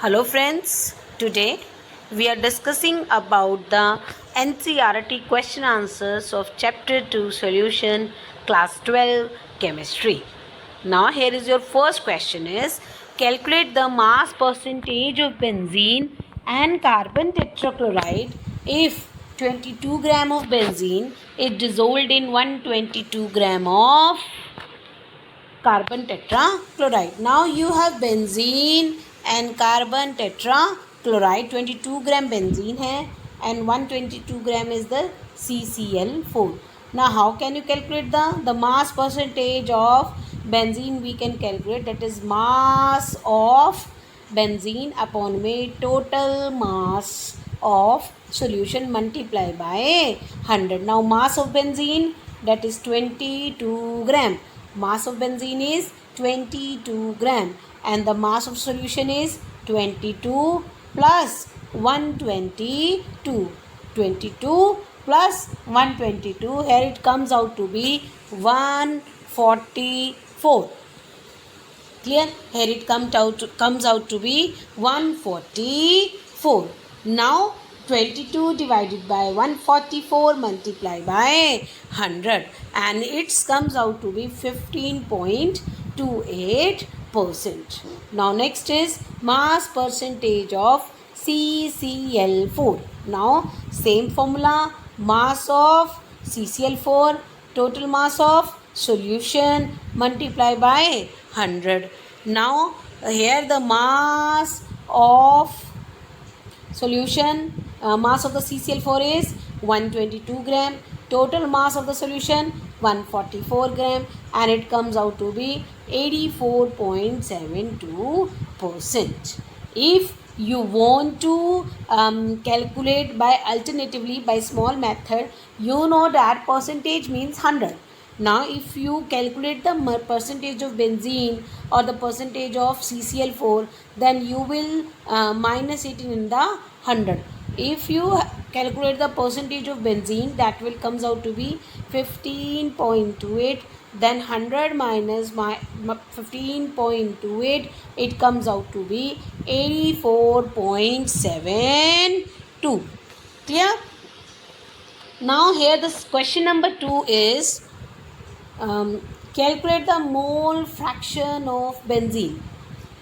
Hello friends, today we are discussing about the NCERT question answers of chapter 2 solution class 12 chemistry. Now here is your first question is calculate the mass percentage of benzene and carbon tetrachloride if 22 gram of benzene is dissolved in 122 gram of carbon tetrachloride. Now you have benzene and carbon tetrachloride. 22 gram benzene है and 122 gram is the CCl4. Now how can you calculate the mass percentage of benzene? We can calculate, that is mass of benzene upon में total mass of solution multiply by 100. Now mass of benzene, that is 22 gram. Mass of benzene is 22 gram and the mass of solution is 22 plus 122. 22 plus 122, here it comes out to be 144. Clear? Here it comes out to be 144. Now 22 divided by 144 multiply by 100 and it comes out to be 15.28%. Now next is mass percentage of CCl4. Now same formula, mass of CCl4, total mass of solution multiply by 100. Now here the mass of solution, mass of the CCl4 is 122 gram, total mass of the solution 144 gram and it comes out to be 84.72%. If you want to calculate by alternatively by small method, you know that percentage means 100. Now if you calculate the percentage of benzene or the percentage of CCl4, then you will minus it in the 100. If you calculate the percentage of benzene, that will comes out to be 15.28, then 100 minus 15.28, it comes out to be 84.72. Clear? Now here this question number 2 is calculate the mole fraction of benzene.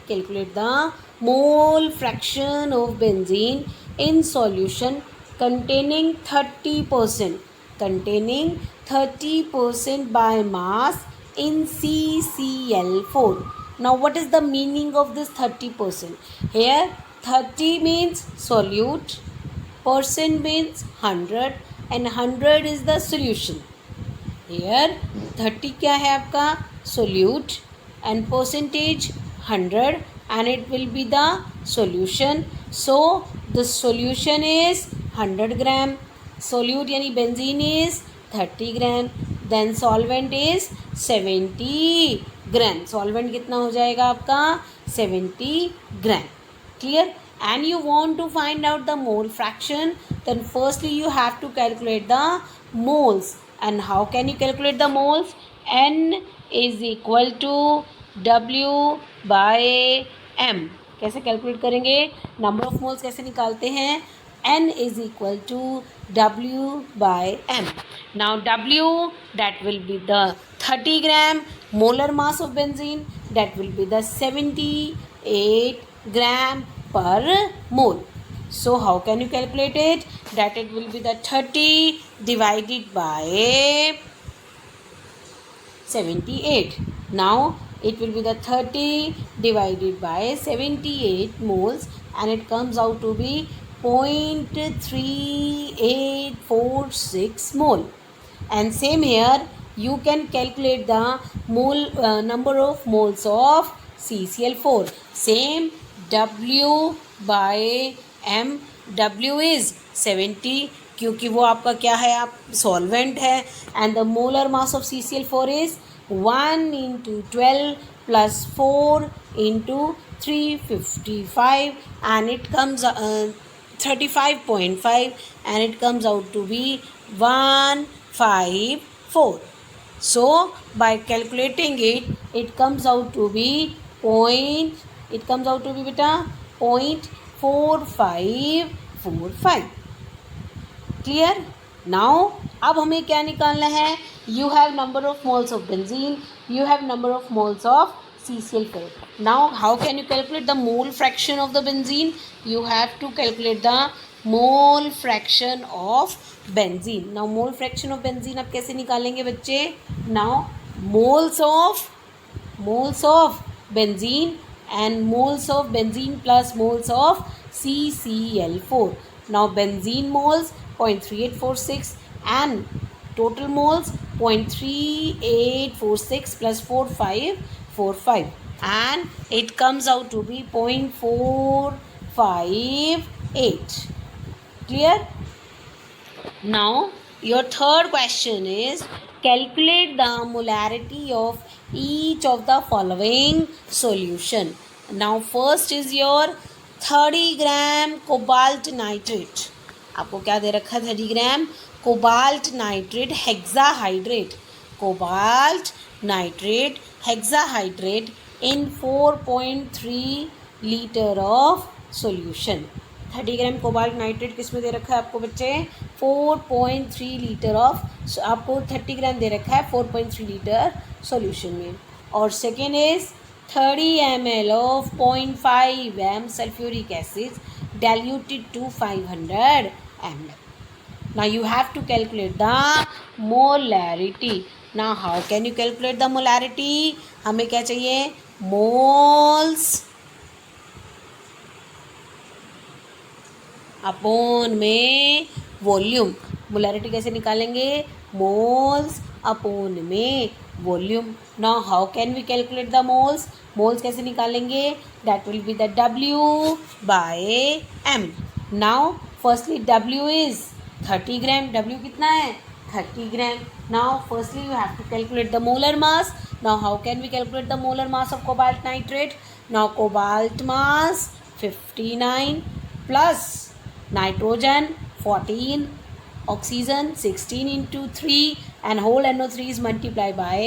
Calculate the mole fraction of benzene in solution containing 30%. Containing 30% by mass in CCl4. Now what is the meaning of this 30%? Here 30 means solute, percent means 100 and 100 is the solution. Here 30 क्या है आपका solute and percentage 100 and it will be the solution. So the solution is 100 gram, solute यानी benzene is 30 gram, then solvent is 70 gram. Solvent कितना हो जाएगा आपका 70 gram. Clear? And you want to find out the mole fraction, then firstly you have to calculate the moles. And how can you calculate the moles? N is equal to W by M. कैसे calculate करेंगे? Number of moles कैसे निकालते हैं? N is equal to W by M. Now W, that will be the 30 gram molar mass of benzene, that will be the 78 gram per mole. So how can you calculate it? That it will be the 30 divided by 78. Now it will be the 30 divided by 78 moles and it comes out to be 0.3846 mole. And same here, you can calculate the mole number of moles of CCl4. Same, W by M. W is 70 क्योंकि वो आपका क्या है, आप solvent है and the molar mass of CCl4 is 1 into 12 plus 4 into 355 and it comes 35.5 and it comes out to be 154. So by calculating it, it comes out to be beta 0.4545. Clear. Now अब हमें क्या निकालना है. You have number of moles of benzene, you have number of moles of CCl4. Now how can you calculate the mole fraction of the benzene? You have to calculate the mole fraction of benzene. Now mole fraction of benzene आप कैसे निकालेंगे बच्चे. Now moles of benzene and moles of benzene plus moles of CCl4. Now benzene moles 0.3846 and total moles 0.3846 plus 4545, and it comes out to be 0.458. Clear. Now your third question is calculate the molarity of each of the following solution. Now first is your 30 gram cobalt nitrate. आपको क्या दे रखा है. 30 gram cobalt nitrate hexahydrate. Cobalt nitrate hexahydrate in 4.3 litre of solution. 30 gram cobalt nitrate किस में दे रखा है आपको बच्चे. 4.3 लीटर ऑफ. आपको 30 ग्राम दे रखा है 4.3 लीटर सॉल्यूशन में. और second is 30 ml of 0.5 m sulfuric acid diluted to 500 ml. Now you have to calculate the molarity. Now how can you calculate the molarity? हमें क्या चाहिए. moles अपॉन में वॉल्यूम. मोलैरिटी कैसे निकालेंगे. मोल्स अपॉन में volume. Now how can we calculate the moles. Moles कैसे निकालेंगे. That will be the W by M. Now firstly W is 30 gram. W कितना है 30 gram. Now firstly you have to calculate the molar mass. Now how can we calculate the molar mass of cobalt nitrate. Now cobalt mass 59 plus nitrogen 14, oxygen 16 into 3, and whole NO3 is multiplied by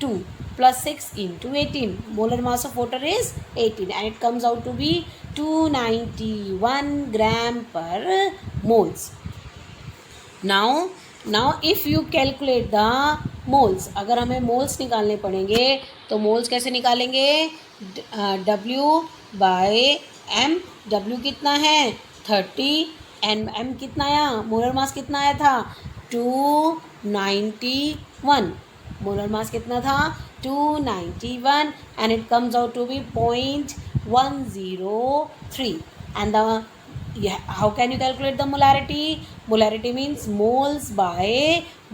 2 plus 6 into 18. Molar mass of water is 18 and it comes out to be 291 gram per moles. Now if you calculate the moles, अगर हमें moles निकालने पड़ेंगे तो moles कैसे निकालेंगे. W by M. W कितना है 30 and M कितना आया. मोलर मास कितना आया था 291. मोलर मास कितना था 291 and it comes out to be 0.103. And the how can you calculate the molarity. Molarity means moles by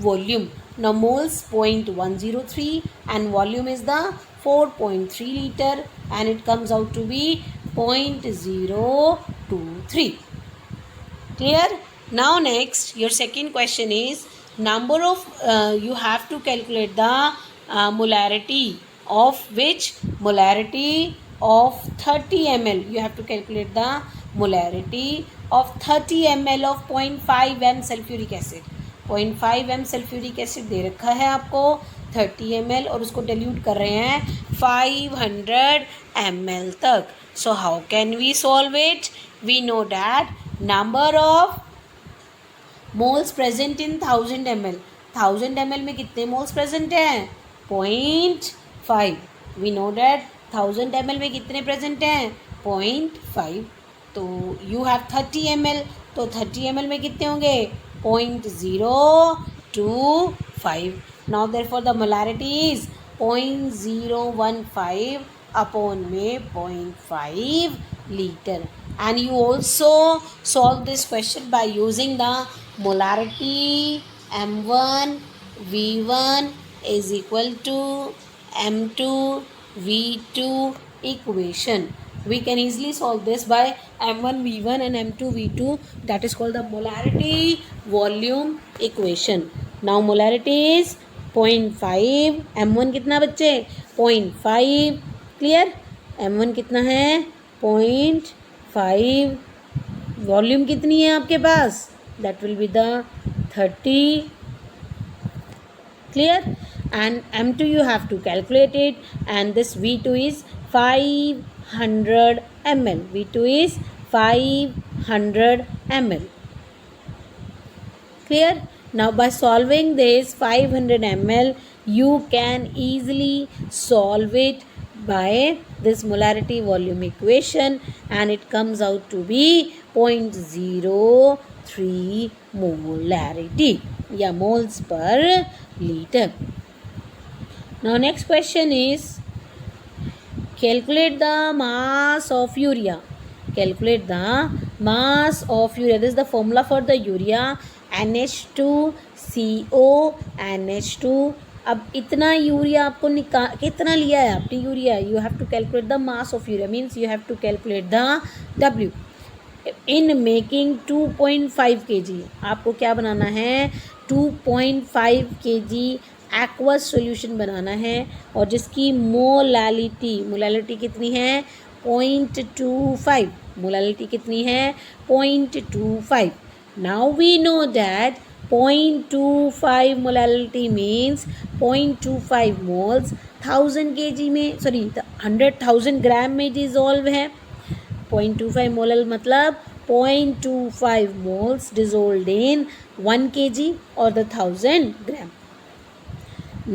volume. Now moles 0.103 and volume is the 4.3 liter and it comes out to be 0.023. Clear. Now next your second question is number of you have to calculate the molarity of which. Molarity of 30 ml. You have to calculate the molarity of 30 ml of 0.5 m sulfuric acid. 0.5 m sulfuric acid दे रखा है आपको 30 ml और उसको dilute कर रहे हैं 500 ml तक. So how can we solve it? We know that number of moles present in 1000 ml. 1000 ml में कितने moles present हैं 0.5. We know that 1000 ml में कितने present हैं 0.5. तो you have 30 ml तो 30 ml में कितने होंगे 0.025. Now therefore the molarity is 0.015 upon में 0.5 liter. And you also solve this question by using the molarity M1 V1 is equal to M2 V2 equation. We can easily solve this by M1 V1 and M2 V2. That is called the molarity volume equation. Now molarity is 0.5. M1 कितना बच्चे 0.5. Clear. M1 कितना है 0.5. Volume कितनी है आपके पास that will be the 30. Clear. And M2 you have to calculate it and this V2 is 500 ml. V2 is 500 ml. Clear? Now by solving this 500 ml, you can easily solve it by this molarity volume equation, and it comes out to be 0.03 molarity, yeah, moles per liter. Now next question is, calculate the mass of urea. Calculate the mass of urea. This is the formula for the urea. NH2CO NH2. अब इतना urea आपको कितना लिया है आपने urea, you have to calculate the mass of urea, means you have to calculate the W. In making 2.5 kg आपको क्या बनाना है, 2.5 kg एक्वस सॉल्यूशन बनाना है, और जिसकी मोलालिटी कितनी है, 0.25. मोलालिटी कितनी है, 0.25. Now we know that 0.25 molality means 0.25 moles 1000 kg में, सॉरी 100,000 ग्राम में डिजोल्व है. 0.25 मोलल मतलब 0.25 moles dissolved in 1 kg or the 1000 gram.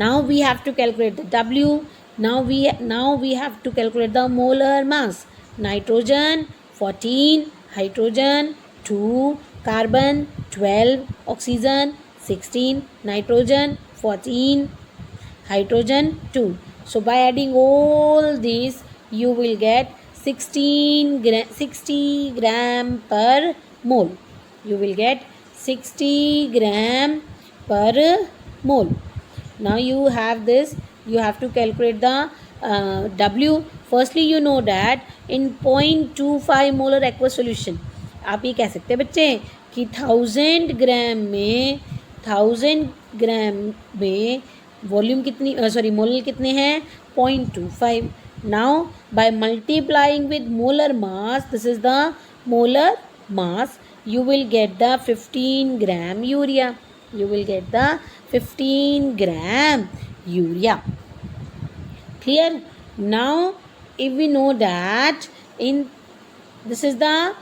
Now we have to calculate the W. Now we have to calculate the molar mass. Nitrogen 14, hydrogen 2, carbon 12, oxygen 16, nitrogen 14, hydrogen 2. So by adding all these, you will get 60 gram per mole. You will get 60 gram per mole. Now you have this, you have to calculate the W. Firstly you know that in 0.25 molar aqueous solution, आप ये कह सकते हैं बच्चे कि 1000 ग्राम में volume कितनी, sorry molal कितने हैं, 0.25. Now by multiplying with molar mass, this is the molar mass, you will get the 15 gram urea. You will get the 15 gram urea. Clear? Now if we know that in this is the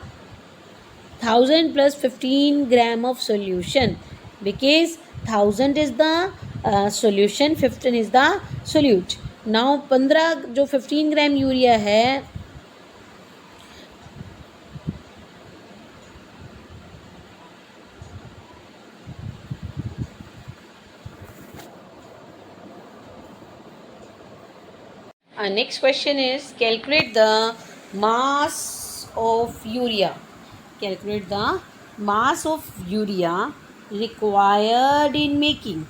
1000 plus 15 gram of solution, because 1000 is the solution, 15 is the solute. Now 15 जो 15 gram urea है, next question is calculate the mass of urea. Calculate the mass of urea required in making.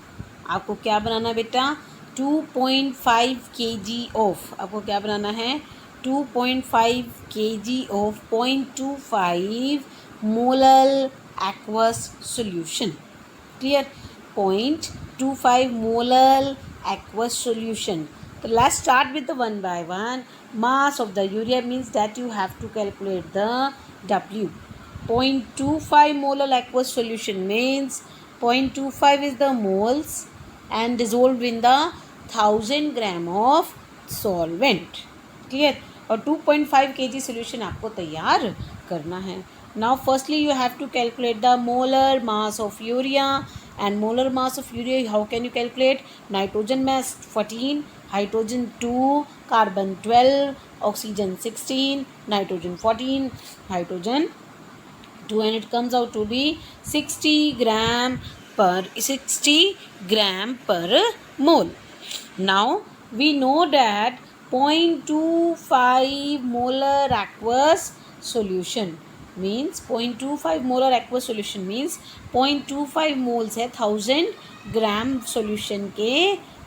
आपको क्या बनाना बेटा, 2.5 kg of, आपको क्या बनाना है, 2.5 kg of 0.25 molal aqueous solution. Clear? 0.25 molal aqueous solution. So let's start with the one by one. Mass of the urea means that you have to calculate the W. 0.25 molar aqueous solution means 0.25 is the moles and dissolved in the 1000 gram of solvent. Clear? और 2.5 kg solution आपको तैयार करना है. Now firstly you have to calculate the molar mass of urea, and molar mass of urea how can you calculate? Nitrogen mass 14, hydrogen 2, carbon 12, oxygen 16, nitrogen 14, hydrogen 2, and it comes out to be 60 gram per mole. Now we know that 0.25 molar aqueous solution means 0.25 molar aqueous solution means 0.25 moles है 1000 ग्राम solution के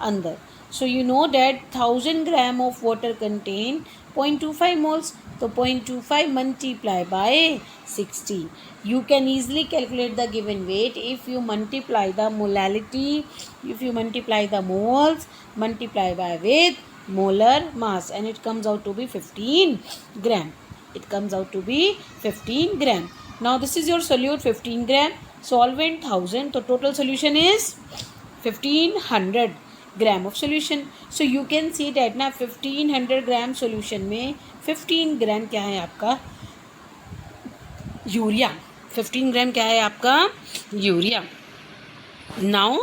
अंदर. So you know that 1000 gram of water contain 0.25 moles. So 0.25 multiply by 60. You can easily calculate the given weight if you multiply the molality, if you multiply the moles, multiply by with molar mass, and it comes out to be 15 gram. It comes out to be 15 gram. Now this is your solute 15 gram, solvent 1000, so total solution is 1500 gram of solution. So you can see that ना 1500 gram solution में 15 ग्राम क्या है आपका urea, 15 ग्राम क्या है आपका urea. Now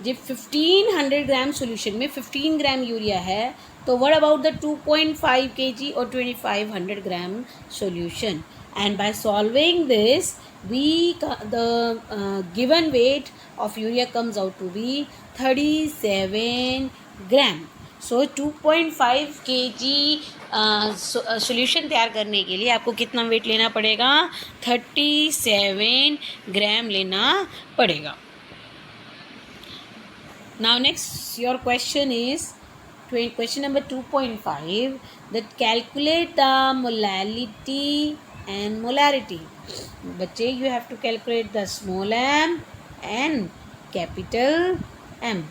जब 1500 ग्राम solution में 15 ग्राम यूरिया है, तो व्हाट अबाउट द 2.5 kg और 2500 gram solution. And by solving this we the given weight of urea comes out to be 37 gram. So 2.5 kg solution तैयार करने के लिए आपको कितना वेट लेना पड़ेगा, 37 ग्राम लेना पड़ेगा। Now next your question is question number 2.5, that calculate the molality and molarity. बच्चे you have to calculate the small m and capital M.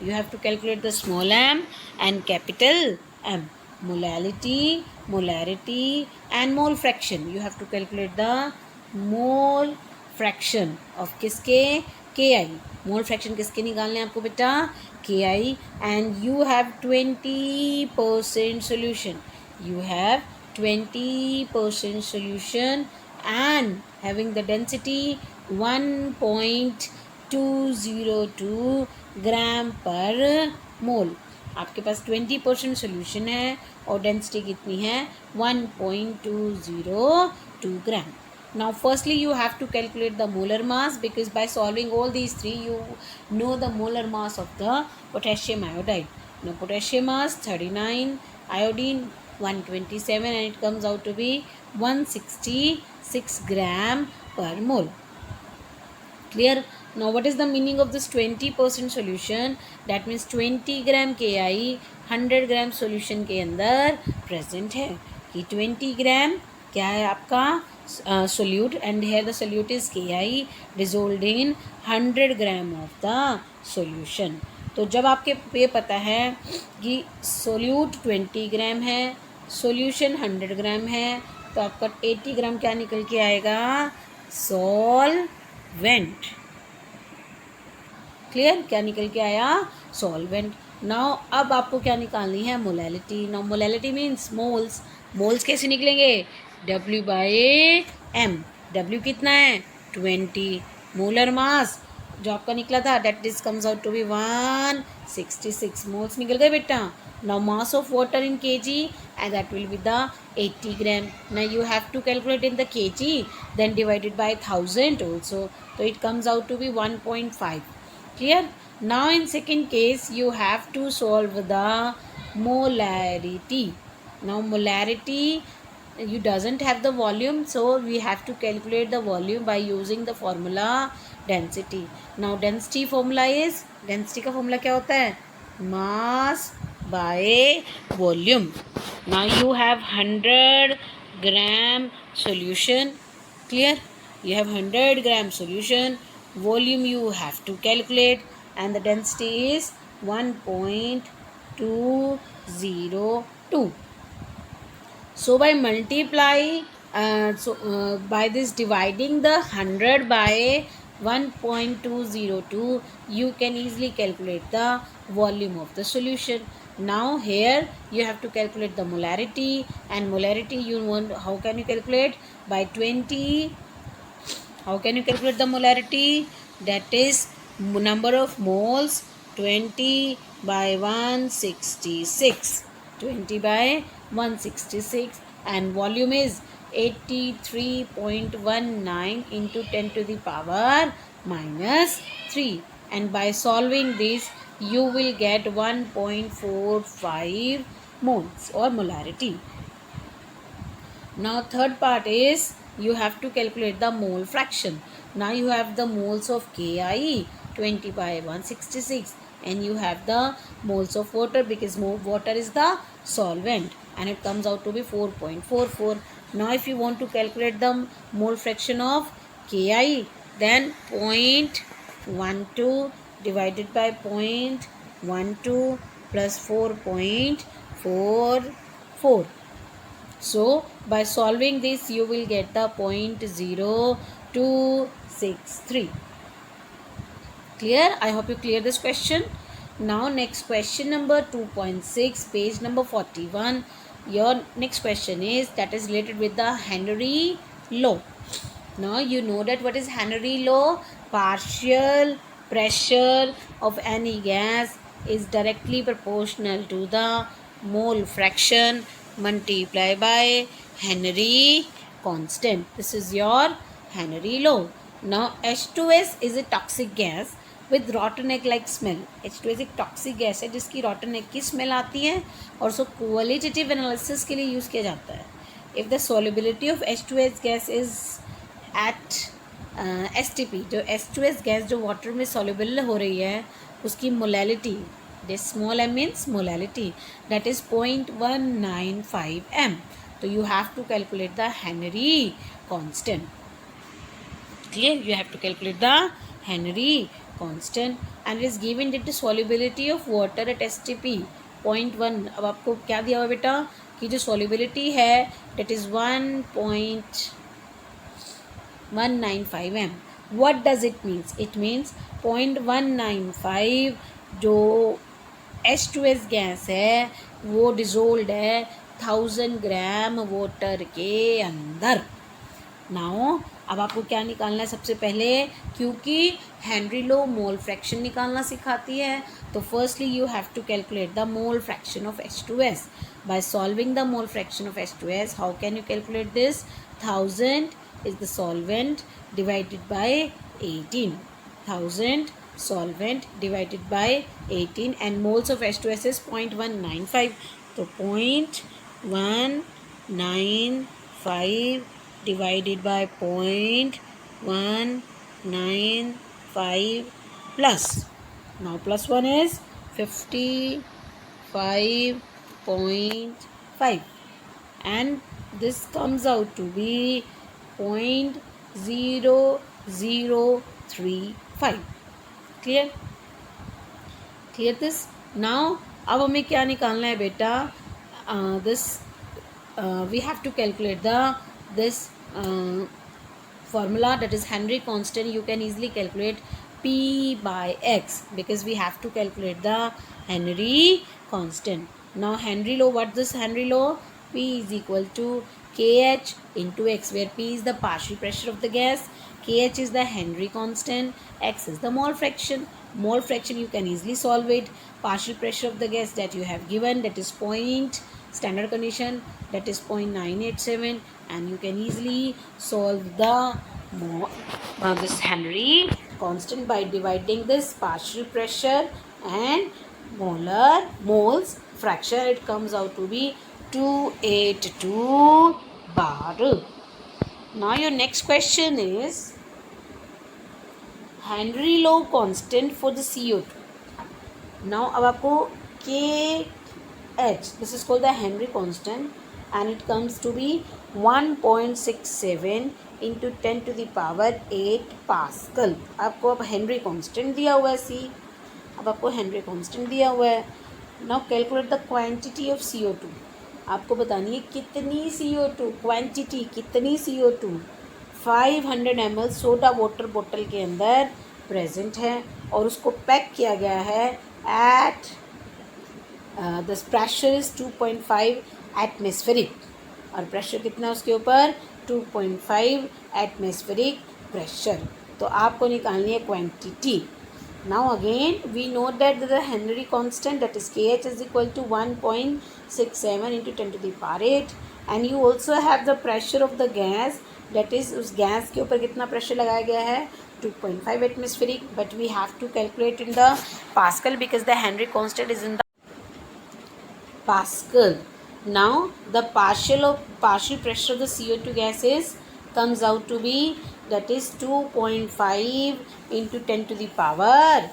You have to calculate the small m and capital M. Molality, molarity and mole fraction. You have to calculate the mole fraction of किसके KI. Mole fraction किसके निकालने हैं आपको बेटा, KI. And you have 20% solution, you have 20% solution and having the density 1.202 ग्राम पर मोल। आपके पास 20% solution है और डेंसिटी कितनी है, 1.202 ग्राम। Now firstly you have to calculate the molar mass, because by solving all these three you know the molar mass of the potassium iodide. Now potassium mass 39, iodine 127, and it comes out to be 166 gram per mole. Clear? Now what is the meaning of this 20% solution? That means 20 gram KI 100 gram solution के अंदर present है कि 20 gram क्या है आपका solute, and here the solute is KI dissolved in 100 gram of the solution. तो जब आपके ये पता है कि solute 20 ग्राम है, solution 100 ग्राम है, तो आपका 80 ग्राम क्या निकल के आएगा, solvent. क्लियर? क्या निकल के आया, solvent. नाउ अब आपको क्या निकालनी है, molality. Now molality means moles. Moles कैसे निकलेंगे, W/M. W कितना है, 20. मोलर मास जो आपका निकला था, that is comes out to be 166 moles निकल गए बेटा. Now mass of water in kg, and that will be the 80 gram. Now you have to calculate in the kg, then divided by 1000 also, तो it comes out to be 1.5. Clear? Now in second case you have to solve the molarity. Now molarity, you doesn't have the volume, so we have to calculate the volume by using the formula density. Now density formula is, density का formula क्या होता है, mass by volume. Now you have 100 gram solution. Clear? You have 100 gram solution, volume you have to calculate, and the density is 1.202. So by multiply by this dividing the 100 by 1.202, you can easily calculate the volume of the solution. Now here you have to calculate the molarity, and molarity you want, how can you calculate, by 20. How can you calculate the molarity? That is number of moles, 20 by 166. 20 by 166, and volume is 83.19 into 10 to the power minus 3. And by solving this you will get 1.45 moles or molarity. Now third part is you have to calculate the mole fraction. Now you have the moles of KI 20 by 166, and you have the moles of water, because water is the solvent, and it comes out to be 4.44. Now if you want to calculate the mole fraction of KI, then 0.12 divided by 0.12 plus 4.44. So by solving this you will get the 0.0263. Clear? I hope you clear this question. Now next question number 2.6, page number 41. Your next question is that is related with the Henry law. Now you know that what is Henry law? Partial pressure of any gas is directly proportional to the mole fraction multiplied by Henry constant. This is your Henry law. Now H2S is a toxic gas with रॉटन egg like smell. H2S एक toxic gas है जिसकी रॉटन egg की smell आती है और उसको qualitative analysis के लिए यूज़ किया जाता है. If the solubility of H2S gas is at STP, जो H2S गैस जो वाटर में सॉलिबल हो रही है उसकी molality, this small m means molality, that is 0.195 m. तो you have to calculate the Henry constant. Clear? You have to calculate the Henry constant and it is given that the solubility of water at STP 0.1. अब आपको क्या दिया हुआ बेटा कि जो solubility है that is 1.195 m. What does it means? It means 0.195 जो H2S गैस है वो डिजोल्ड है 1000 ग्राम वाटर के अंदर. नाउ अब आपको क्या निकालना है सबसे पहले, क्योंकि हेनरी लॉ मोल फ्रैक्शन निकालना सिखाती है, तो firstly you have to calculate the mole fraction of H2S. By solving the mole fraction of H2S, how can you calculate this? 1000 is the solvent divided by 18. 1000 solvent divided by 18 and moles of H2S is 0.195. तो 0.195 divided by 0.195 plus. Now plus 1 is 55.5 and this comes out to be 0.0035. Clear? Clear this? Now अब हमें क्या निकालना है बेटा? This we have to calculate this formula, that is Henry constant. You can easily calculate P by X because we have to calculate the Henry constant. Now Henry law, what this Henry law? P is equal to KH into X, where P is the partial pressure of the gas, KH is the Henry constant, X is the mole fraction. Mole fraction you can easily solve it. Partial pressure of the gas that you have given, that is point standard condition, that is 0.987, and you can easily solve the this Henry constant by dividing this partial pressure and moles fraction. It comes out to be 282 bar. Now your next question is Henry law constant for the CO2. Now अब आपको KH, this is called the Henry constant and it comes to be 1.67 into 10 to the power 8 pascal. आपको अब Henry constant दिया हुआ है C. अब आपको Henry constant दिया हुआ है. Now calculate the quantity of CO2. आपको बतानी है कितनी CO2, क्वांटिटी कितनी CO2 500 ml सोडा वाटर बोतल के अंदर प्रेजेंट है और उसको पैक किया गया है at the pressure is 2.5 atmospheric. और प्रेशर कितना है उसके ऊपर? 2.5 एटमॉस्फेरिक प्रेशर. तो आपको निकालनी है quantity. Now again we know that the Henry constant that is KH is equal to 1.67 into 10 to the power 8 and you also have the pressure of the gas, that is उस gas के ऊपर कितना pressure लगाया गया है? 2.5 atmospheric, but we have to calculate in the Pascal because the Henry constant is in the Pascal. Now the partial pressure of the CO2 gas comes out to be, that is 2.5 into 10 to the power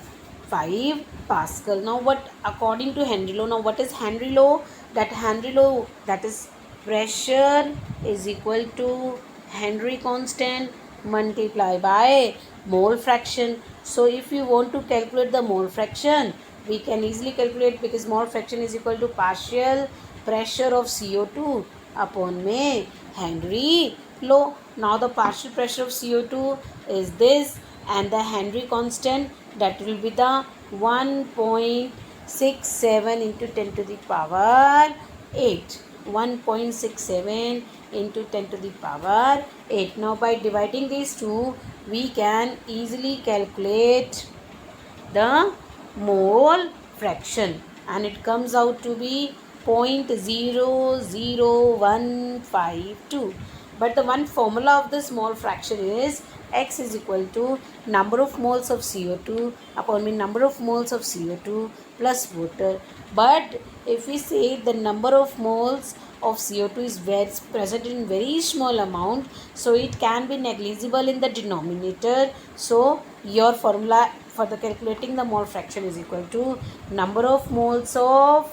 5 Pascal. Now what, according to Henry law, now what is Henry law? That Henry law, that is pressure is equal to Henry constant multiplied by mole fraction. So if you want to calculate the mole fraction, we can easily calculate because mole fraction is equal to partial pressure of CO2 upon में Henry law. Now the partial pressure of CO2 is this and the Henry constant, that will be the 1.67 into 10 to the power 8. 1.67 into 10 to the power 8. Now by dividing these two, we can easily calculate the mole fraction, and it comes out to be 0.00152. But the one formula of this mole fraction is x is equal to number of moles of CO2 upon the number of moles of CO2 plus water. But if we say the number of moles of CO2 is present in very small amount, so it can be negligible in the denominator. So your formula for the calculating the mole fraction is equal to number of moles of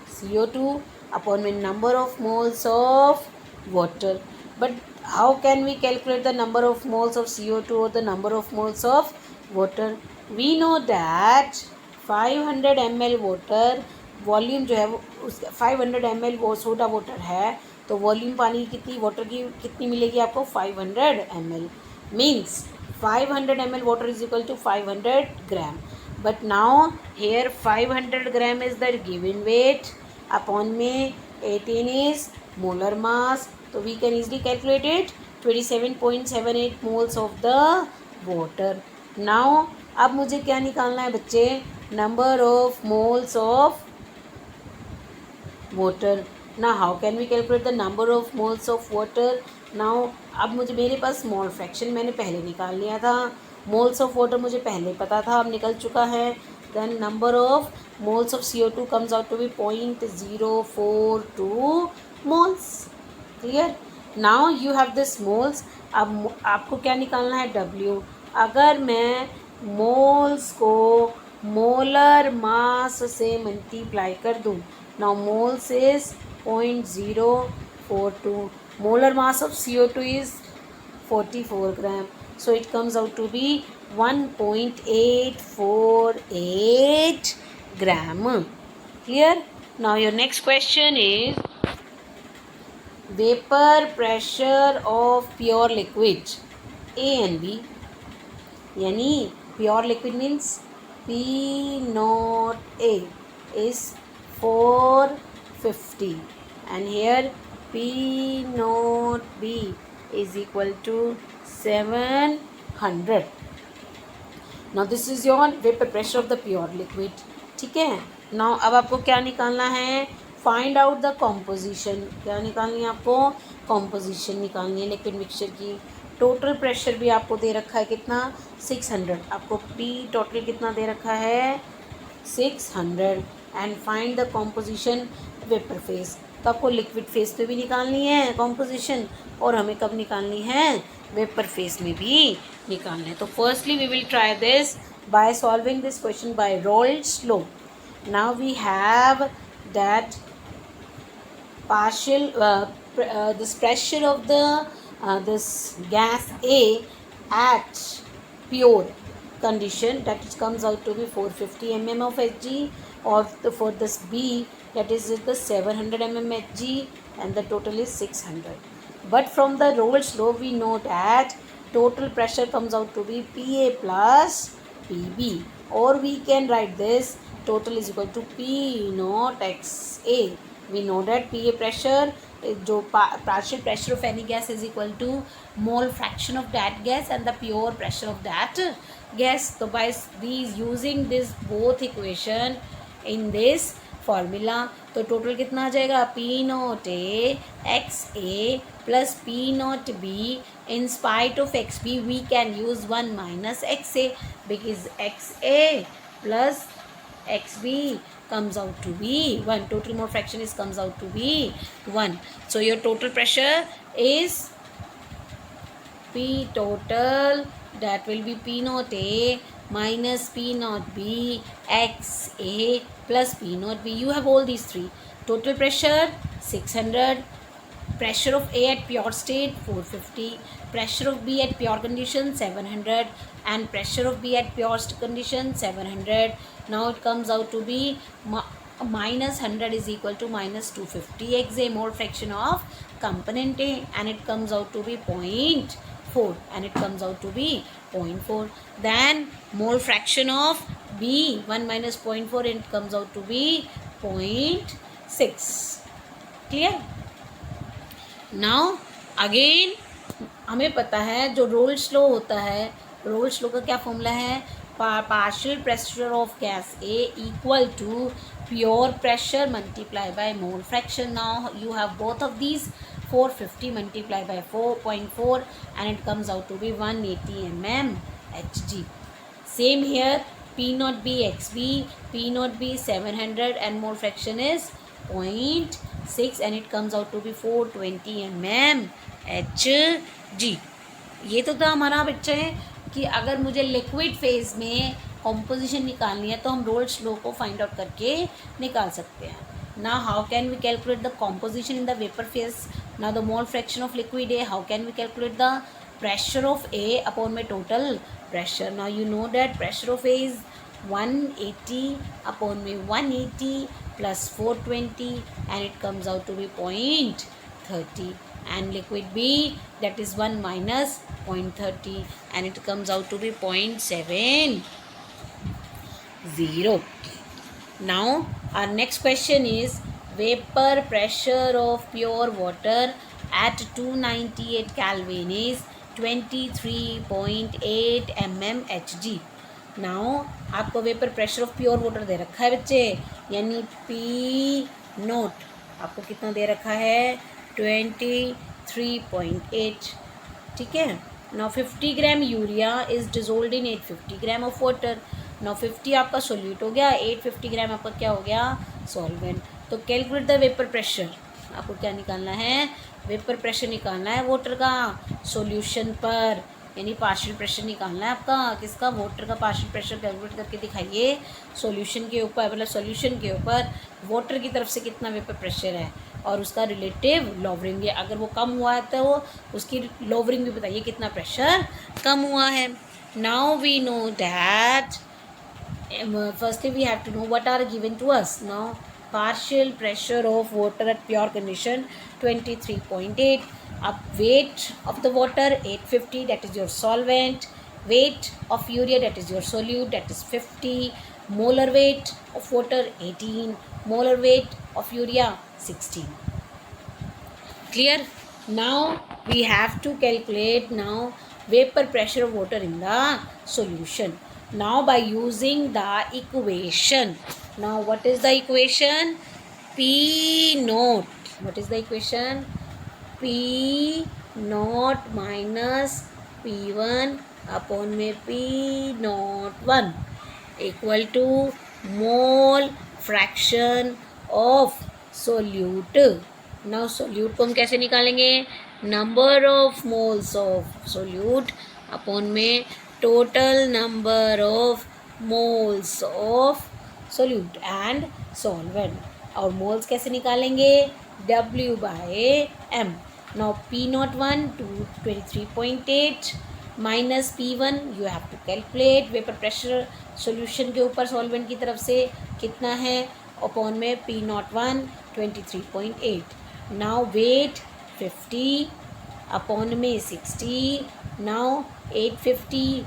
CO2 upon the number of moles of water. But how can we calculate the number of moles of CO2 or the number of moles of water? We know that 500 ml water volume जो है वो उस 500 ml वो soda water है, तो volume पानी की कितनी वाटर की कितनी मिलेगी आपको 500 ml. Means 500 ml water is equal to 500 gram. But now here 500 gram is the given weight, upon में 18 is molar mass, so we can easily calculate it 27.78 moles of the water. Now अब मुझे क्या निकालना है बच्चे, number of moles of water. Now how can we calculate the number of moles of water? Now अब मुझे मेरे पास mole fraction मैंने पहले निकाल लिया था, मोल्स ऑफ वाटर मुझे पहले पता था, अब निकल चुका है. Then number of moles of CO2 comes out to be 0.042 moles. Clear? Now you have this moles. अब आपको क्या निकालना है, W. अगर मैं मोल्स को मोलर मास से मल्टीप्लाई कर दूँ, now moles is 0.042. Molar mass of CO2 is 44 gram. So it comes out to be 1.848 gram. Clear? Now your next question is vapor pressure of pure liquid A and B. यानी pure liquid means P naught A is 450 and here P naught B is equal to 700. Now this is your vapor pressure of the pure liquid. ठीक है. Now अब आपको क्या निकालना है, find out the composition. क्या निकालनी है आपको, कॉम्पोजिशन निकालनी है लिक्विड मिक्सचर की. टोटल प्रेशर भी आपको दे रखा है कितना, 600. आपको पी टोटल कितना दे रखा है, 600. And find the composition vapour face. तो आपको लिक्विड फेस में भी निकालनी है कॉम्पोजिशन, और हमें कब निकालनी है, वेपर फेस में भी निकालना है. तो firstly we will try this by solving this question by Raoult's law. Now we have that partial this pressure of the this gas A at pure condition, that it comes out to be 450 mm of Hg, or for this B, that is the 700 mm Hg, and the total is 600. But from the Rolle's law we know that total pressure comes out to be Pa plus Pb, or we can write this total is equal to P naught XA. We know that Pa pressure जो partial pressure of any gas is equal to mole fraction of that gas and the pure pressure of that gas. So by these using this both equation in this formula, तो total कितना आ जाएगा, P naught A XA plus P naught B. In spite of XB we can use 1 minus XA, because XA plus XB comes out to be 1. Total mole fraction is comes out to be 1. So your total pressure is P total, that will be P naught A minus P naught B XA plus P naught B. You have all these three. Total pressure 600, pressure of A at pure state 450, pressure of B at pure condition 700, and pressure of B at pure condition 700. Now it comes out to be minus 100 is equal to minus 250 XA, mole fraction of component A, and it comes out to be 0.5. 4 and it comes out to be 0.4. Then mole fraction of B, 1 minus 0.4 and it comes out to be 0.6. Clear? Now again हमें पता है जो roles law होता है, roles law का क्या formula है, partial pressure of gas A equal to pure pressure multiply by mole fraction. Now you have both of these, 450 multiplied by 4.4 and it comes out to be 180 mm Hg. Same here, P naught B XB, P naught B 700 and mole fraction is 0.6 and it comes out to be 420 mm Hg. ये तो था हमारा बच्चा है कि अगर मुझे liquid phase में कॉम्पोजिशन निकालनी है तो हम रोल्स लॉ को फाइंड आउट करके निकाल सकते हैं. Now how can we calculate the composition in the vapor phase? Now the mole fraction of liquid A, how can we calculate the pressure of A upon my total pressure? Now you know that pressure of A is 180 upon my 180 plus 420 and it comes out to be 0.30. And liquid B, that is 1 minus 0.30 and it comes out to be 0.70. Now our next question is vapor pressure of pure water at 298 Kelvin is 23.8 mm Hg. Now आपको vapour pressure of pure water दे रखा है बच्चे, यानी P note आपको कितना दे रखा है 23.8. ठीक है. Now 50 gram urea is dissolved in 850 gram of water. Now 50 आपका सोल्यूट हो गया, 850 ग्राम आपका क्या हो गया सॉल्वेंट. तो कैलकुलेट द वेपर प्रेशर. आपको क्या निकालना है, वेपर प्रेशर निकालना है वाटर का सॉल्यूशन पर, यानी पार्शियल प्रेशर निकालना है आपका. किसका, वाटर का पार्शियल प्रेशर कैलकुलेट करके दिखाइए सॉल्यूशन के ऊपर, मतलब सॉल्यूशन के ऊपर वाटर की तरफ से कितना वेपर प्रेशर है और उसका रिलेटिव लॉवरिंग है. अगर वो कम हुआ है तो उसकी लॉवरिंग भी बताइए कितना प्रेशर कम हुआ है. Now we know that firstly we have to know what are given to us. Now partial pressure of water at pure condition 23.8. Up weight of the water 850, that is your solvent. Weight of urea, that is your solute, that is 50. Molar weight of water 18. Molar weight of urea 16. Clear? Now we have to calculate now vapor pressure of water in the solution. Now by using the equation. Now what is the equation? P naught. What is the equation? P naught minus P1 upon में P naught 1 equal to mole fraction of solute. Now solute को हम कैसे निकालेंगे, number of moles of solute upon में total number of moles of solute and solvent. और moles कैसे निकालेंगे, W by M. Now P naught 1 to 23.8 minus P1 you have to calculate vapor pressure solution के ऊपर solvent की तरफ से कितना है upon में P naught 1 23.8. Now weight 50 upon में 60. Now 850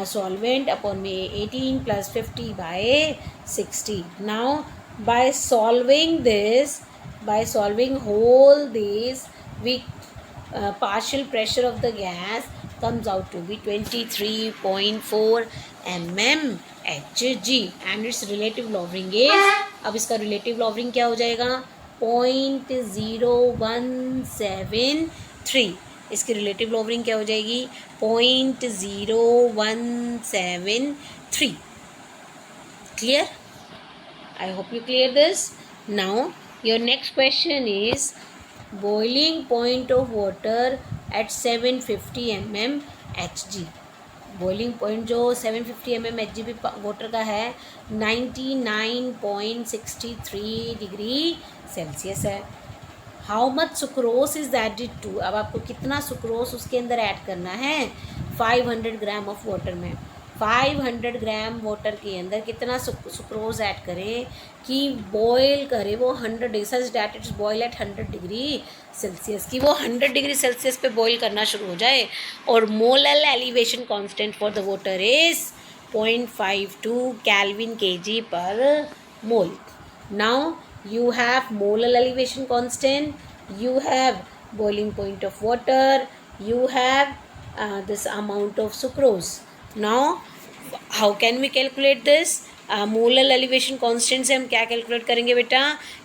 solvent upon में 18 plus 50 by 60. Now by solving this, by solving whole this, we partial pressure of the gas comes out to be 23.4 mm Hg and its relative lowering is, अब इसका relative lowering क्या हो जाएगा 0.0173. इसकी relative lowering क्या हो जाएगी 0.0173. Clear? I hope you clear this. Now your next question is boiling point of water at 750 mm Hg. Boiling point जो 750 mm Hg वाटर का है 99.63 डिग्री सेल्सियस है. How much sucrose is added to. अब आपको कितना sucrose उसके अंदर add करना है 500 ग्राम ऑफ वाटर में. 500 ग्राम वाटर के अंदर कितना सुक्रोज ऐड करें कि बॉयल करे वो 100 degree, such that it's boil at 100 degree Celsius, कि वो 100 डिग्री सेल्सियस पे बॉयल करना शुरू हो जाए। और molal elevation constant for the water is 0.52 Kelvin kg per mole. Now you have molar elevation constant, you have boiling point of water, you have this amount of sucrose. Now how can we calculate this? Molar elevation constant से हम क्या calculate करेंगे बेटा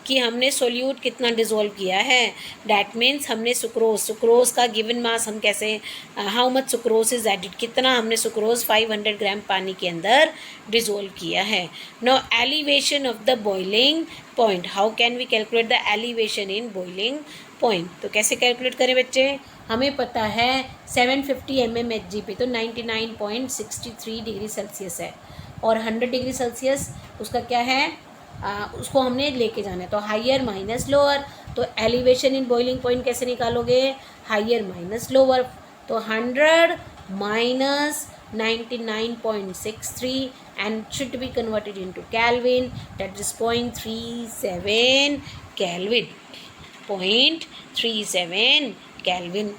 कि हमने solute कितना dissolve किया है। डैट मीन्स हमने सुक्रोज का गिवन मास हम कैसे, how much sucrose is added, कितना हमने सुक्रोज 500 ग्राम पानी के अंदर डिज़ोल्व किया है। No elevation of the boiling point, how can we calculate the elevation in boiling point. तो कैसे कैलकुलेट करें बच्चे, हमें पता है 750 mmHg पे तो 99.63 डिग्री सेल्सियस है और 100 डिग्री सेल्सियस उसका क्या है, उसको हमने लेके जाना है। तो हाइयर माइनस लोअर, तो एलिवेशन इन बॉइलिंग पॉइंट कैसे निकालोगे, हाइयर माइनस लोअर, तो 100 minus 99.63 and should be converted into Kelvin, that is 0.37 Kelvin, 0.37 Kelvin.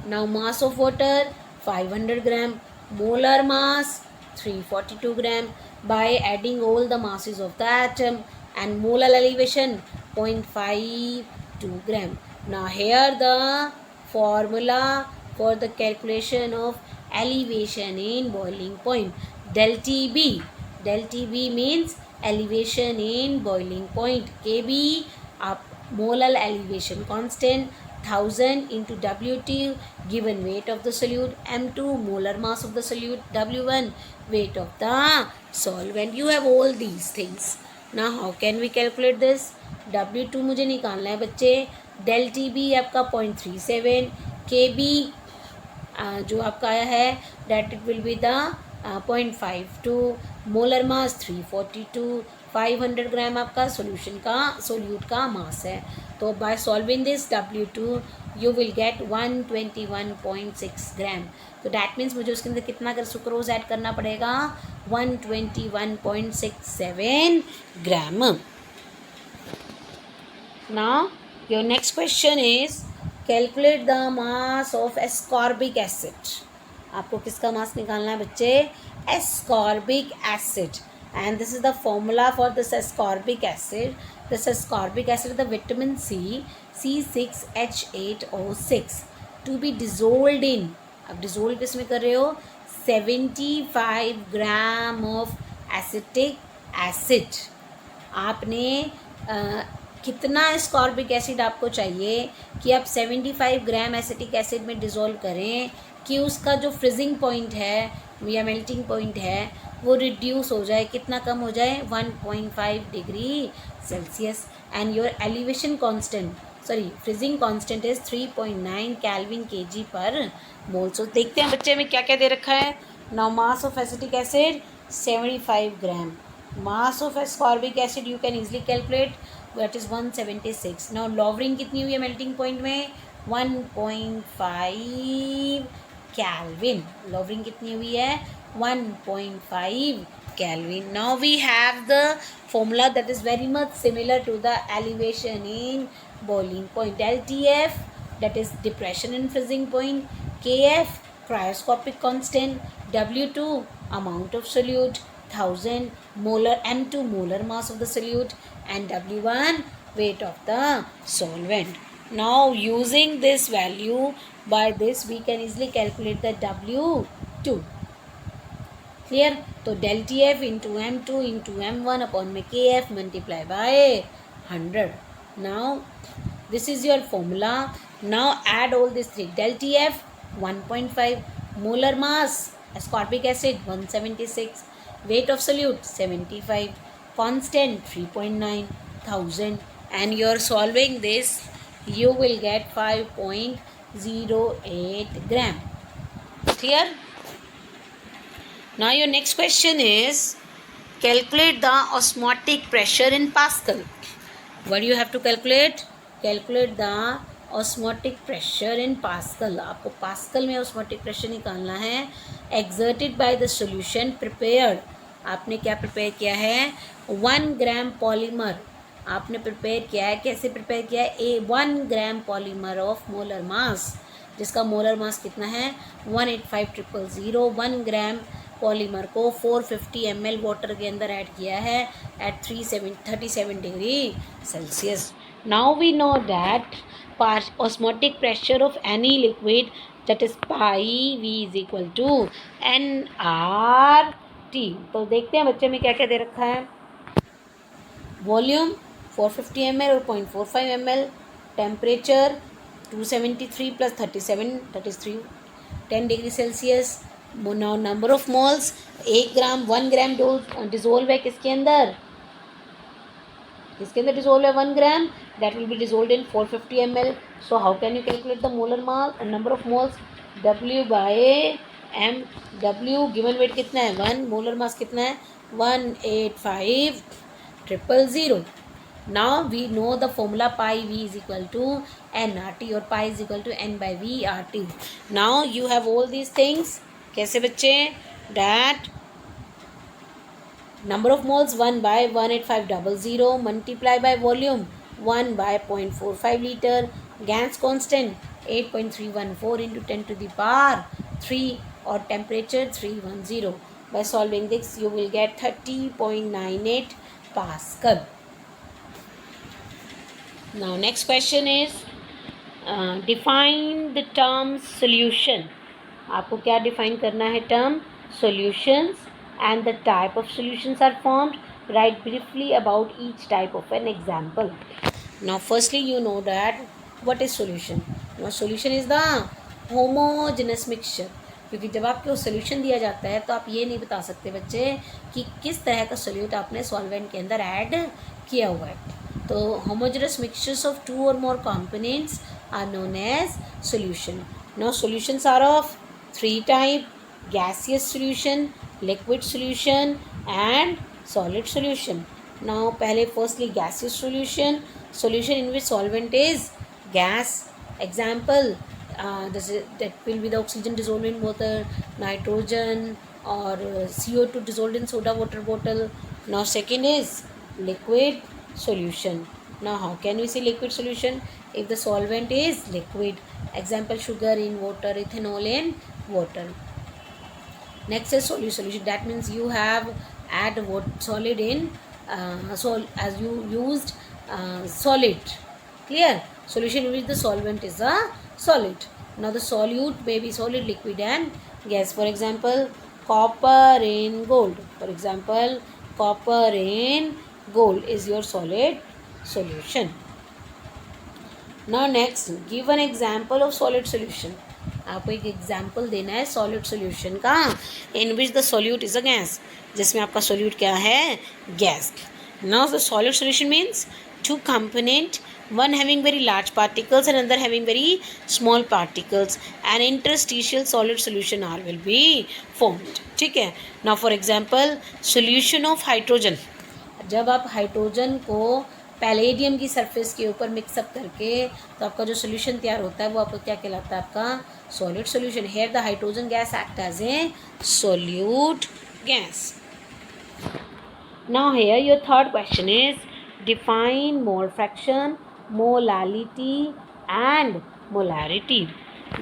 Now mass of water 500 gram, molar mass 342 gram. By adding all the masses of the atom and molar elevation 0.52 gram. Now here the formula for the calculation of elevation in boiling point, del TB. Del TB means elevation in boiling point. KB molar elevation constant, 1000 into W2 given weight of the solute, M2 molar mass of the solute, W1 weight of the solvent. You have all these things. Now how can we calculate this? W2 मुझे निकालना है बच्चे, del TB आपका 0.37, KB जो आपका आया है that it will be the 0.52, molar mass 342, 500 ग्राम आपका सोल्यूट का मास है। तो by solving this W2 you will get 121.6 ग्राम। तो डैट मीन्स मुझे उसके अंदर कितना कर सुक्रोज ऐड करना पड़ेगा, 121.67 gram. Now your next question is calculate the mass of ascorbic acid. आपको किसका मास निकालना है बच्चे, ascorbic acid, and this is the formula for this ascorbic acid. This ascorbic acid is the vitamin C, C6H8O6 to be dissolved in, अब dissolve किसमें कर रहे हो, 75 ग्राम ऑफ एसिटिक एसिड। आपने कितना एस्कॉर्बिक एसिड आपको चाहिए कि आप 75 ग्राम एसिटिक एसिड में डिज़ोल्व करें कि उसका जो फ्रीजिंग पॉइंट है या मेल्टिंग पॉइंट है वो रिड्यूस हो जाए, कितना कम हो जाए, 1.5 degree Celsius. And your elevation constant, sorry freezing constant is 3.9 Kelvin kg पर मोल। सो देखते हैं बच्चे में क्या क्या दे रखा है। Now mass of acetic acid 75 gram, mass of ascorbic acid you can easily calculate, that is 176। Now lowering कितनी हुई है मेल्टिंग पॉइंट में, 1.5 Kelvin, lowering कितनी हुई है, 1.5 Kelvin. Now we have the formula that is very much similar to the elevation in boiling point. LTF, that is depression in freezing point, KF cryoscopic constant, W2 amount of solute 1000, molar M2 molar mass of the solute, and W1 weight of the solvent. Now using this value, by this we can easily calculate the W2. Clear? तो del TF into M2 into M1 upon में KF multiply by 100. Now this is your formula. Now add all these three. Del TF 1.5, molar mass ascorbic acid 176, weight of solute 75, constant 3.9, 1000, and you're solving this, you will get 5.08 gram. Clear? Now your next question is calculate the osmotic pressure in Pascal. What do you have to calculate? Calculate the osmotic pressure in pascal, आपको pascal में osmotic pressure निकालना है, exerted by the solution prepared, आपने क्या prepare किया है, 1 ग्राम polymer आपने prepare किया है, कैसे प्रिपेयर किया है, 1 ग्राम पॉलीमर ऑफ मोलर मास, जिसका मोलर मास कितना है 185,000, 1 ग्राम पॉलीमर को 450 ml वाटर के अंदर ऐड किया है at 37 degree Celsius. Now we know that osmotic pressure of any liquid that is pi V is equal to NRT। तो देखते हैं बच्चे में क्या क्या दे रखा है, वॉल्यूम 450 ml और 0.45 ml, temperature 273 plus 33 10 degree Celsius. Now number of moles 1 gram dissolve है किसके अंदर डिजोल्व है 1 gram, that will be dissolve in 450 ml। So how can you calculate the molar mass number of moles, W by M, W given weight कितना है 1, molar mass कितना है 185,000। Now we know the formula pi v is equal to nRT or pi is equal to n by v RT. Now you have all these things. कैसे बच्चे, that number of moles 1 by 185,000 multiply by volume 1 by 0.45 liter, gas constant 8.314 into 10 to the power 3 or temperature 310. By solving this you will get 30.98 Pascal. Now next question is define the term solution. आपको क्या define करना है term solutions and the type of solutions are formed. Write briefly about each type of an example. Now firstly you know that what is solution. Now solution is the homogeneous mixture. क्योंकि जब आपको solution दिया जाता है तो आप ये नहीं बता सकते बच्चे कि किस तरह का सोल्यूट आपने सॉल्वेंट के अंदर ऐड किया हुआ है। तो homogeneous mixtures of 2 or more components are known as solution. Now solutions are of 3 type: gaseous solution, liquid solution and solid solution. Now पहले firstly gaseous solution in which solvent is gas. Example that will be the oxygen dissolved in water, nitrogen or CO2 dissolved in soda water bottle. Now second is liquid solution. Now how can we say liquid solution? If the solvent is liquid, example sugar in water, ethanol in water. Next is solid solution, that means you have add solid in as you used solid. Clear? Solution in which the solvent is a solid. Now the solute may be solid, liquid and gas. For example copper in gold, copper in gold is your solid solution. Now next give an example of solid solution. आपको एक example देना है solid solution का in which the solute is a gas, जिसमें आपका solute क्या है gas. Now the solid solution means 2 component, one having very large particles and another having very small particles, and interstitial solid solution R will be formed. ठीक है। now for example solution of hydrogen, जब आप hydrogen को palladium की surface के ऊपर mix up करके तो आपका जो सोल्यूशन तैयार होता है वो आपको क्या कहलाता है, आपका solid solution. Here the hydrogen gas act as a solute gas. Now here your third question is define mole fraction, molality and molarity.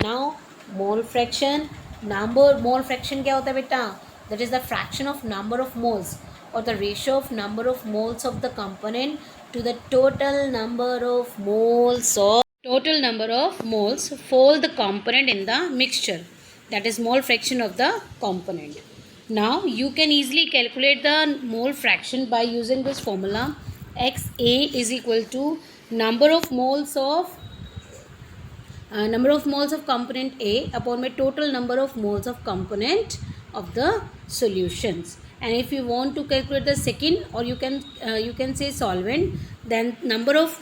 Now mole fraction, mole fraction क्या होता है बेटा, that is the fraction of number of moles or the ratio of number of moles of the component to the total number of moles for the component in the mixture, that is mole fraction of the component. Now you can easily calculate the mole fraction by using this formula. XA is equal to number of moles of component A upon my total number of moles of component of the solutions. And if you want to calculate the second, or you can say solvent, then number of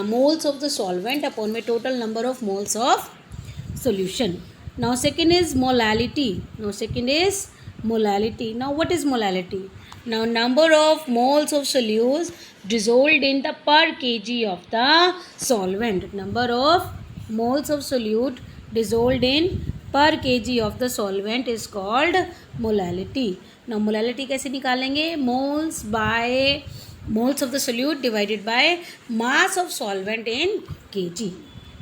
moles of the solvent upon my total number of moles of solution. Now second is molality. Now what is molality? Now number of moles of solutes dissolved in the per kg of the solvent. Number of moles of solute dissolved in per kg of the solvent is called molality. Now molality कैसे निकालेंगे? Moles of the solute divided by mass of solvent in kg.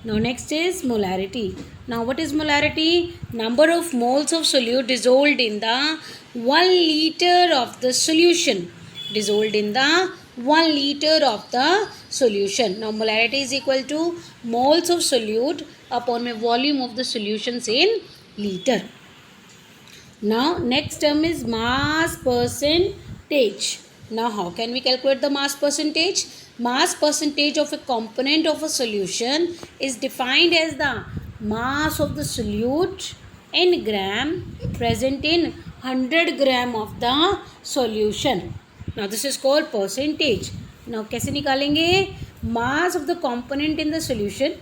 Now next is molarity. Now what is molarity? Number of moles of solute dissolved in the 1 liter of the solution. Dissolved in the 1 liter of the solution. Now molarity is equal to moles of solute upon the volume of the solutions in liter. Now next term is mass percentage. Now how can we calculate the mass percentage? Mass percentage of a component of a solution is defined as the mass of the solute in gram present in 100 gram of the solution. Now this is called percentage. Now कैसे निकालेंगे? Mass of the component in the solution.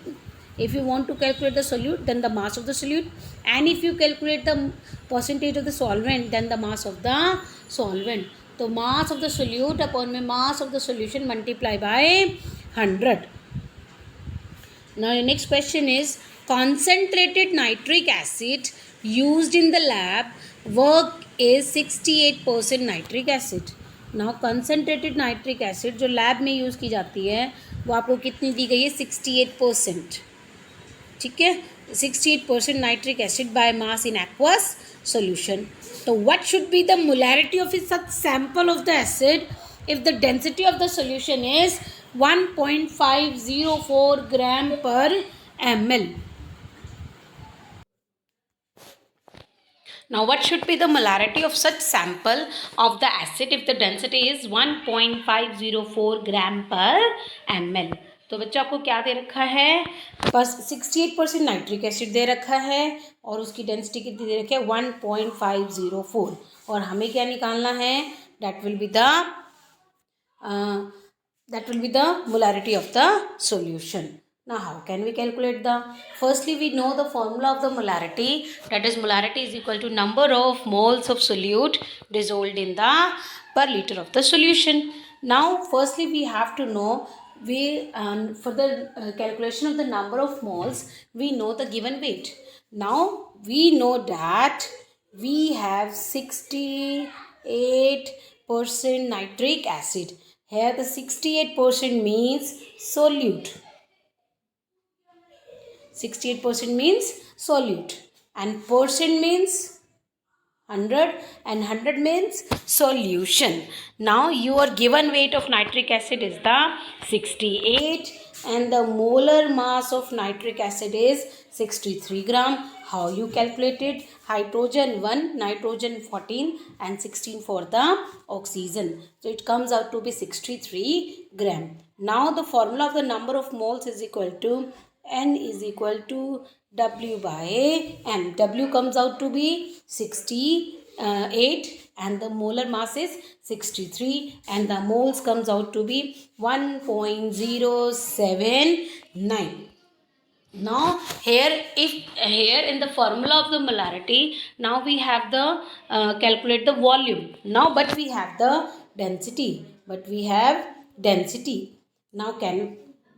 If you want to calculate the solute, then the mass of the solute, and if you calculate the percentage of the solvent, then the mass of the solvent. So mass of the solute upon mass of the solution multiply by 100. Now the next question is, concentrated nitric acid used in the lab work is 68% nitric acid. Now concentrated nitric acid जो lab में use की जाती है वो आपको कितनी दी गई है? 68%. ठीक है, 68% nitric acid by mass in aqueous solution. तो what should be the molarity of such sample of the acid if the density of the solution is 1.504 gram per ml. Now what should be the molarity of such sample of the acid if the density is 1.504 gram per ml. तो बच्चों आपको क्या दे रखा है? बस 68% nitric acid दे रखा है और उसकी डेंसिटी कितनी दे रखी है? 1.504. और हमें क्या निकालना है? That will be the molarity of the solution. Now how can we calculate the? Firstly we know the formula of the molarity, that is molarity is equal to number of moles of solute dissolved in the per liter of the solution. Now firstly we have to know for the calculation of the number of moles we know the given weight. Now we know that we have 68% nitric acid. Here the 68% means solute. 68% means solute and percent means 100 and 100 means solution. Now your given weight of nitric acid is the 68 and the molar mass of nitric acid is 63 gram. How you calculate it? Hydrogen 1, nitrogen 14 and 16 for the oxygen. So it comes out to be 63 gram. Now the formula of the number of moles is equal to N is equal to W by M. W comes out to be 68 and the molar mass is 63 and the moles comes out to be 1.079. Now here in the formula of the molarity, now we have the calculate the volume. Now but we have the density. Now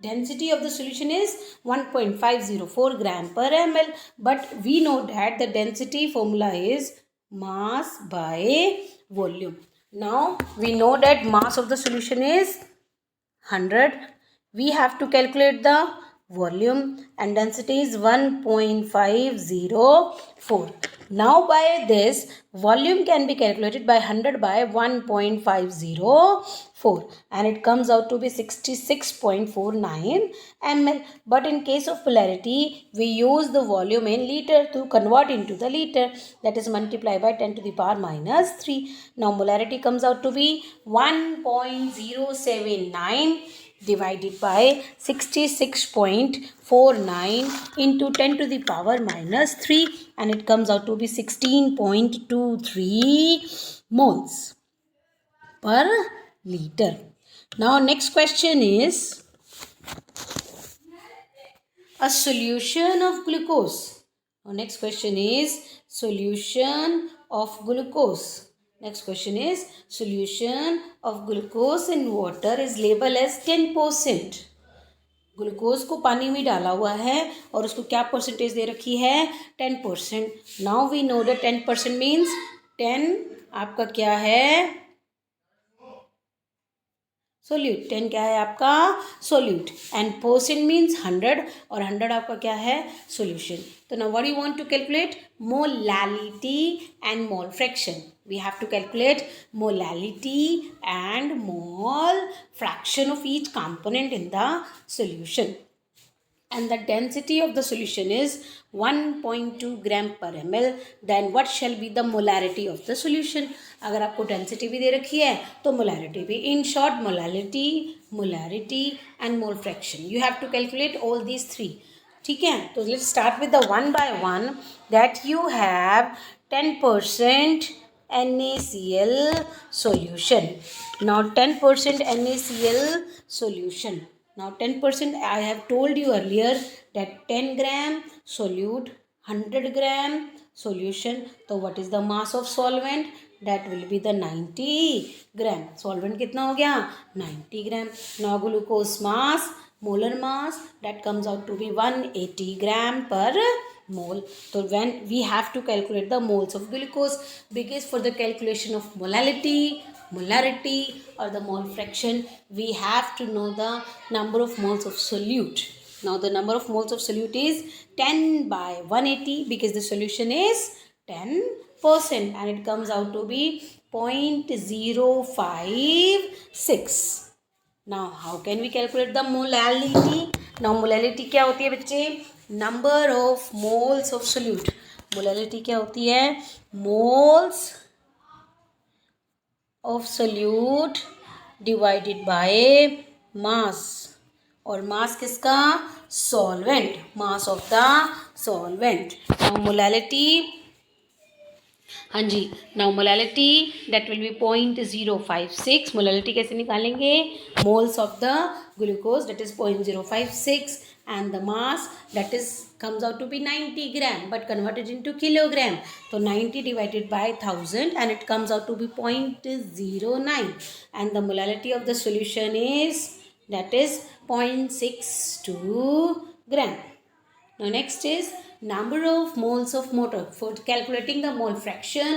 density of the solution is 1.504 gram per ml, but we know that the density formula is mass by volume. Now we know that mass of the solution is 100. We have to calculate the volume and density is 1.504. Now by this, volume can be calculated by 100 by 1.504 and it comes out to be 66.49 ml. But in case of polarity, we use the volume in liter to convert into the liter, that is multiply by 10 to the power minus 3. Now molarity comes out to be 1.079 divided by 66.49 into 10 to the power minus 3 and it comes out to be 16.23 moles per liter. Now next question is a solution of glucose. Now next question is solution of glucose. Next question is solution of glucose in water is labeled as 10%. Glucose को पानी में डाला हुआ है और उसको क्या percentage दे रखी है 10%. Now we know that 10% means 10 आपका क्या है सोल्यूट. 10 क्या है आपका सोल्यूट एंड परसेंट मीन्स 100 और 100 आपका क्या है सोल्यूशन. तो नाउ what you want to calculate molality and mole fraction. We have to calculate molality and mole fraction of each component in the solution. And the density of the solution is 1.2 gram per ml. Then what shall be the molarity of the solution? अगर आपको density भी दे रखी है तो molarity भी. In short, molarity and mole fraction. You have to calculate all these three. ठीक है, तो let's start with the one by one. That you have 10% NaCl solution. Now 10% NaCl solution. Now 10% I have told you earlier that 10 gram solute, 100 gram solution. So what is the mass of solvent? That will be the 90 gram. Solvent कितना हो गया 90 gram. Now glucose mass, molar mass, that comes out to be 180 gram per mole. So when we have to calculate the moles of glucose, because for the calculation of molality or the mole fraction, we have to know the number of moles of solute. Now the number of moles of solute is 10 by 180 because the solution is 10% and it comes out to be 0.056. Now how can we calculate the molality? Now molality क्या होती है बच्चे? Number of moles of solute. Molality क्या होती है? Moles of solute divided by mass. और mass किसका? Solvent. Mass of the solvent. Molality, हाँ जी, now molality that will be 0.056. Molality कैसे निकालेंगे? Moles of the glucose that is 0.056 and the mass that is comes out to be 90 gram but converted into kilogram. So 90 divided by 1000 and it comes out to be 0.09 and the molality of the solution is that is 0.62 gram. Now next is number of moles of water. For calculating the mole fraction,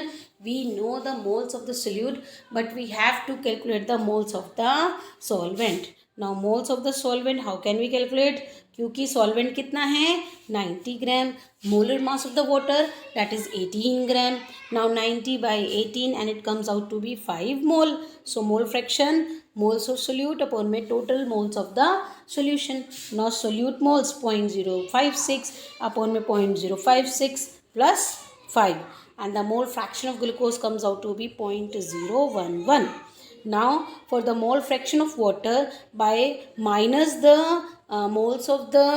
we know the moles of the solute but we have to calculate the moles of the solvent. Now moles of the solvent how can we calculate? क्योंकि solvent कितना है 90 ग्राम. molar mass of the water that is 18 gram. Now 90 by 18 and it comes out to be 5 mole. So mole fraction moles of solute upon में total moles of the solution. Now solute moles 0.056 upon में 0.056 plus 5 and the mole fraction of glucose comes out to be 0.011. Now for the mole fraction of water by minus the moles of the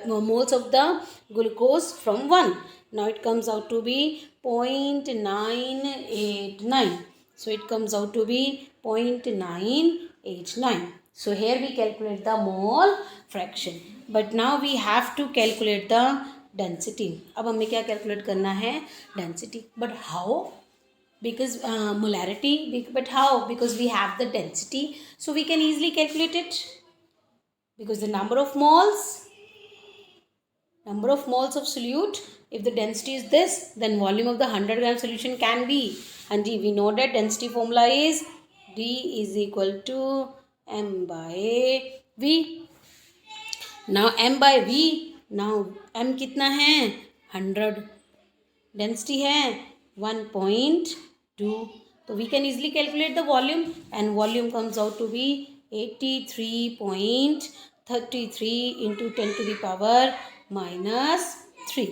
moles of the glucose from 1. Now it comes out to be 0.989. So it comes out to be 0.989. So here we calculate the mole fraction. But now we have to calculate the density. अब हमें क्या calculate करना है? Density. But how? Because molarity, but how? Because we have the density, so we can easily calculate it. Because the number of moles of solute, if the density is this, then volume of the 100 gram solution can be, and we know that density formula is D is equal to M by V. Now M by V, now M कितना है 100, density है 1.2. So we can easily calculate the volume and volume comes out to be 83.33 into 10 to the power minus 3.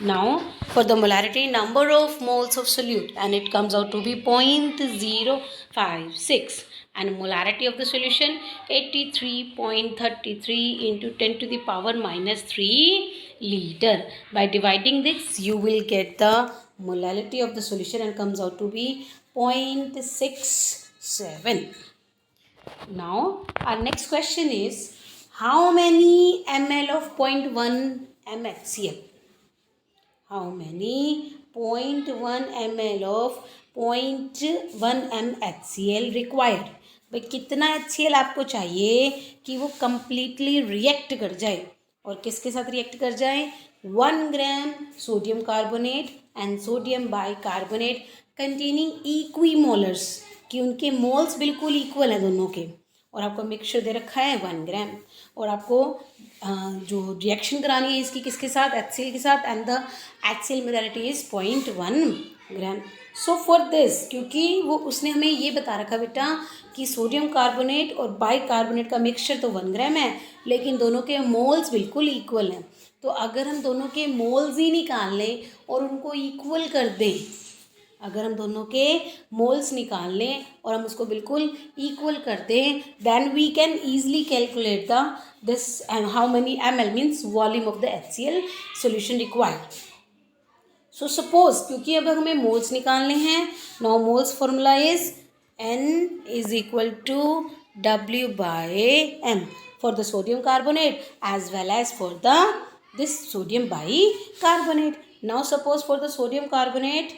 Now for the molarity number of moles of solute and it comes out to be 0.056 and molarity of the solution 83.33 into 10 to the power minus 3 liter. By dividing this you will get the molality of the solution and comes out to be 0.67. Now our next question is how many ml of 0.1 mHCl? How many 0.1 ml of 0.1 m HCl required. भाई कितना HCl आपको चाहिए कि वो completely react कर जाए, और किसके साथ रिएक्ट कर जाए? 1 gram sodium carbonate and sodium bicarbonate containing equimolars, कि उनके मोल्स बिल्कुल इक्वल हैं दोनों के, और आपको मिक्सचर दे रखा है 1 ग्राम, और आपको जो रिएक्शन करानी है इसकी किसके साथ? HCl के साथ, and the HCl molarity is 0.1 gram. So for this, क्योंकि वो उसने हमें ये बता रखा बेटा कि सोडियम कार्बोनेट और बाइकार्बोनेट का मिक्सचर तो 1 ग्राम है, लेकिन दोनों के मोल्स बिल्कुल इक्वल हैं. तो अगर हम दोनों के मोल्स ही निकाल लें और उनको इक्वल कर दें, अगर हम दोनों के मोल्स निकाल लें और हम उसको बिल्कुल इक्वल कर दें, then we can easily calculate the this how many ml means volume of the HCl solution required. So suppose, क्योंकि अब हमें मोल्स निकालने हैं, now moles formula is N is equal to W by M for the sodium carbonate as well as for the this sodium bicarbonate. Now suppose for the sodium carbonate,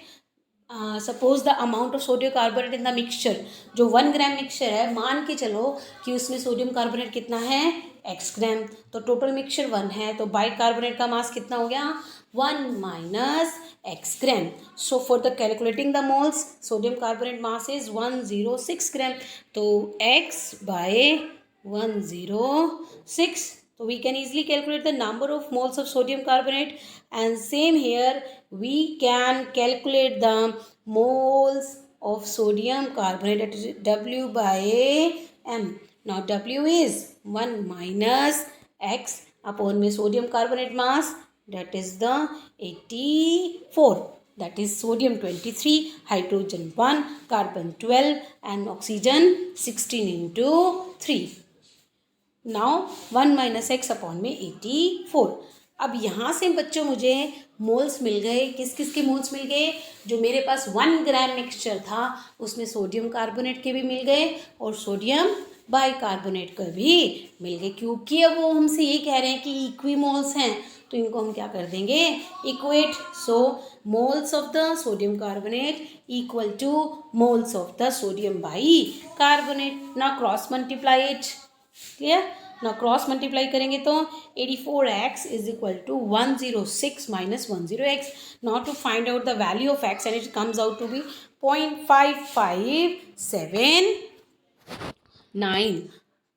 suppose the amount of sodium carbonate in the mixture, जो 1 ग्राम mixture है, मान के चलो कि उसमें sodium carbonate कितना है? x ग्राम. तो टोटल मिक्सचर 1 है, तो बाइकार्बोनेट का मास कितना हो गया? 1 minus x gram. So for the calculating the moles, sodium carbonate mass is 106 ग्राम. तो x bye 106. So we can easily calculate the number of moles of sodium carbonate, and same here we can calculate the moles of sodium carbonate, that is W by M. Now W is 1 minus X upon में sodium carbonate mass, that is the 84. That is sodium 23, hydrogen 1, carbon 12 and oxygen 16 into 3. Now 1 minus x upon में 84. अब यहाँ से बच्चों मुझे moles मिल गए. किस किस के मोल्स मिल गए? जो मेरे पास 1 ग्राम मिक्सचर था उसमें सोडियम कार्बोनेट के भी मिल गए और सोडियम बाइकार्बोनेट का भी मिल गए, क्योंकि अब वो हमसे ये कह रहे हैं कि इक्विमोल्स हैं, तो इनको हम क्या कर देंगे? Equate. So moles of the sodium carbonate equal to moles of the sodium bicarbonate. ना क्रॉस मल्टीप्लाई इट. क्लियर? ना क्रॉस मल्टीप्लाई करेंगे तो 84x is equal to 106 minus 10x. Now to find out the value of x, and it comes out to be 0.5579.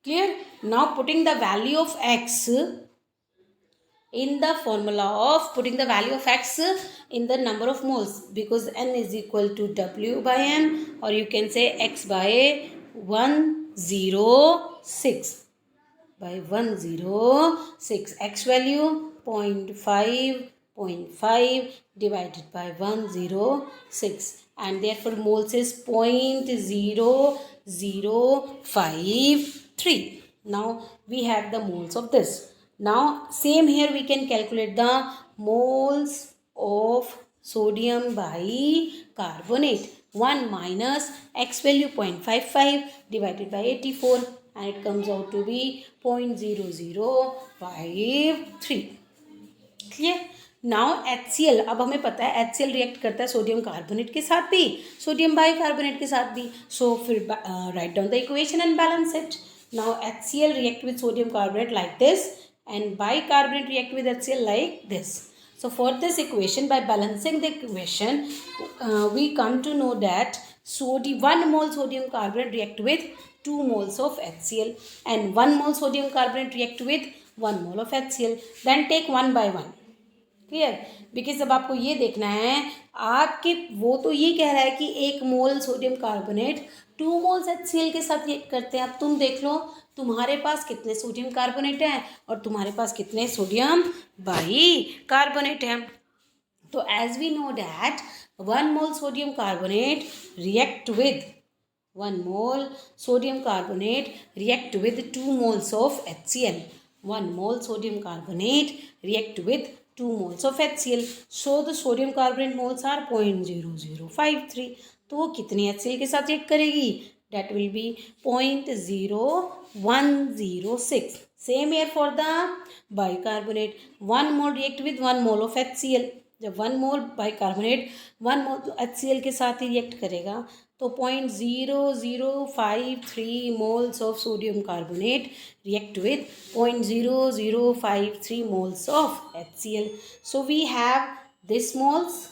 Clear? Now putting the value of x in the formula of putting the value of x in the number of moles, because N is equal to W by M, or you can say x by 106 by 106. X value 0.5 divided by 106, and therefore moles is 0.0053. Now we have the moles of this. Now same here we can calculate the moles of sodium bicarbonate. 1 minus x value 0.55 divided by 84, and it comes out to be 0.0053. Clear? Now HCl, अब हमें पता है HCl react करता है sodium carbonate के साथ भी, sodium bicarbonate के साथ भी. सो फिर right down the equation and balance it. Now HCl react with sodium carbonate like this, and bicarbonate react with HCl like this. So for this equation, by balancing the equation, we come to know that 1 mole sodium carbonate react with 2 moles of HCl, and 1 mole sodium carbonate react with 1 mole of HCl. Then take 1 by 1. Clear? Because अब आपको ये देखना है, आपके वो तो ये कह रहा है कि 1 mole sodium carbonate 2 moles HCl के साथ रिएक्ट करते हैं. अब तुम देख लो तुम्हारे पास कितने सोडियम कार्बोनेट हैं और तुम्हारे पास कितने सोडियम बाइकार्बोनेट हैं. तो as we know that 1 mole sodium carbonate react with 1 mole sodium carbonate react with 2 moles of HCl. 1 mole sodium carbonate react with 2 moles of HCl. So the sodium carbonate moles are 0.0053. तो वो कितनी HCl के साथ react करेगी? That will be 0.0106. Same here for the bicarbonate. 1 mole react with 1 mole of HCl. जब 1 मोल bicarbonate 1 मोल तो HCl के साथ ही रिएक्ट करेगा, तो 0.0053 moles of sodium carbonate react with 0.0053 moles of HCl. So we have this moles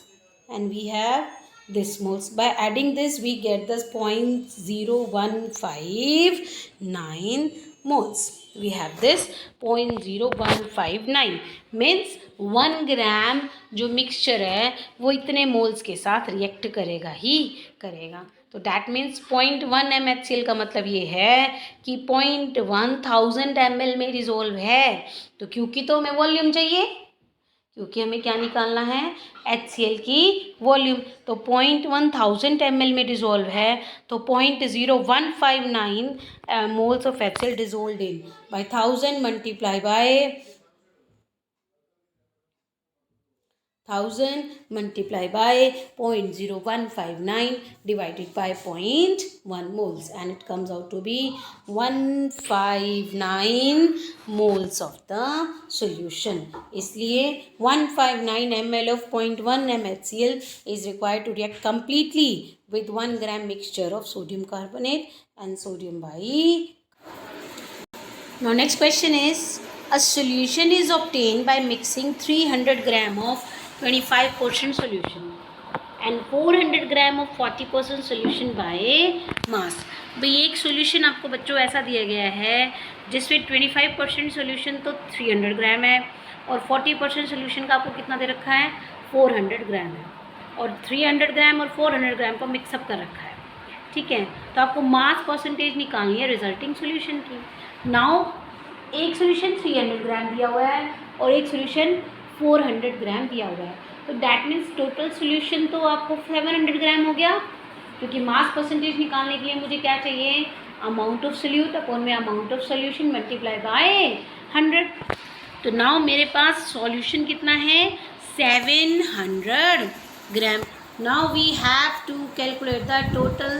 and we have this moles. By adding this we get this 0.0159 moles. We have this 0.0159 means 1 ग्राम जो mixture है वो इतने moles के साथ react करेगा ही करेगा. तो that means 0.1 MHCl का मतलब ये है कि 0.1000 ml में डिजोल्व है. तो क्योंकि तो हमें वॉल्यूम चाहिए, क्योंकि हमें क्या निकालना है, HCl की वॉल्यूम. तो 0.1000 ml में डिजोल्व है, तो 0.0159 moles of HCl dissolve in by 1000 multiply by 0.0159 divided by 0.1 moles, and it comes out to be 159 moles of the solution. इसलिए 159 ml of 0.1 MHCl is required to react completely with 1 gram mixture of sodium carbonate and sodium bicarbonate. Now next question is, a solution is obtained by mixing 300 gram of 25% solution and 400 gram of 40% solution by mass. भाई एक solution आपको बच्चों ऐसा दिया गया है जिसमें 25% solution तो 300 ग्राम है और 40% सोल्यूशन का आपको कितना दे रखा है, 400 ग्राम है, और 300 ग्राम और 400 ग्राम को मिक्सअप कर रखा है. ठीक है, तो आपको मास परसेंटेज निकालनी है रिजल्टिंग सोल्यूशन की. नाउ एक सोल्यूशन 300 ग्राम दिया हुआ है और एक सोल्यूशन 400 ग्राम दिया हुआ है, तो डैट मीन्स टोटल सोल्यूशन तो आपको 700 ग्राम हो गया, क्योंकि मास परसेंटेज निकालने के लिए मुझे क्या चाहिए, अमाउंट ऑफ सोल्यूट अपॉन में amount of solution multiply by 100. तो नाउ मेरे पास सॉल्यूशन कितना है, 700 gram. Now we have to calculate the total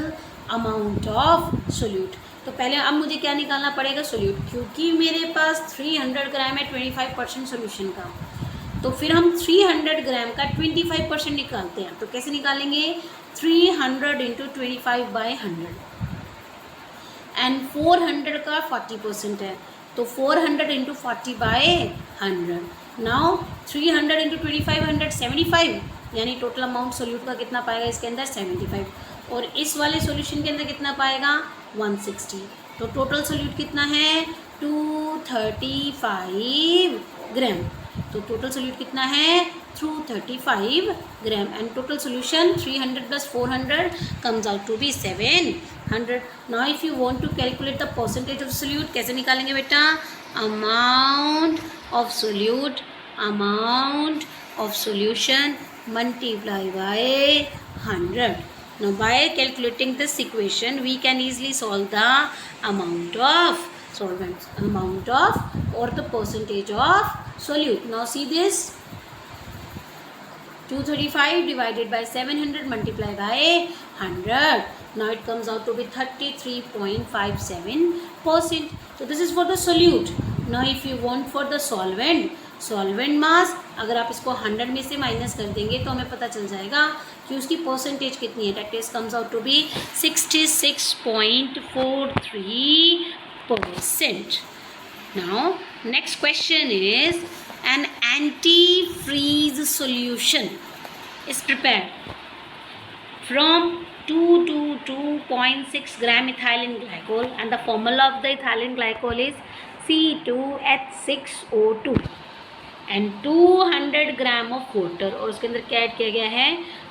amount of solute. तो पहले अब मुझे क्या निकालना पड़ेगा, सोल्यूट, क्योंकि मेरे पास 300 ग्राम है 25% सोल्यूशन का, तो फिर हम 300 ग्राम का 25% निकालते हैं. तो कैसे निकालेंगे, 300 इंटू 25 बाई 100 एंड 400 का 40% है, तो 400 इंटू 40 बाई 100. नाउ 300 इंटू 25 100 75, यानी टोटल अमाउंट सोल्यूट का कितना पाएगा इसके अंदर 75, और इस वाले सोल्यूशन के अंदर कितना पाएगा 160. तो टोटल सोल्यूट कितना है 235 ग्राम. तो टोटल सोल्यूट कितना है 235 gram and total solution 300 plus 400 comes out to be 700. Now if you want to calculate the percentage of solute, कैसे निकालेंगे बेटा, amount of solution multiply by 100. Now by calculating this equation we can easily solve the amount of solvents, amount of or the percentage of solute. Now see this, 235 divided by 700 multiplied by 100. Now it comes out to be 33.57%. So this is for the solute. Now if you want for the solvent mass, अगर आप इसको 100 में से minus कर देंगे तो हमें पता चल जाएगा कि उसकी परसेंटेज कितनी है. That is comes out to be 66.43%. Now next question is, an antifreeze solution is prepared from 2 to 2.6 gram ethylene glycol and the formula of the ethylene glycol is C2H6O2 and 200 gram of water, और उसके अंदर क्या add किया गया है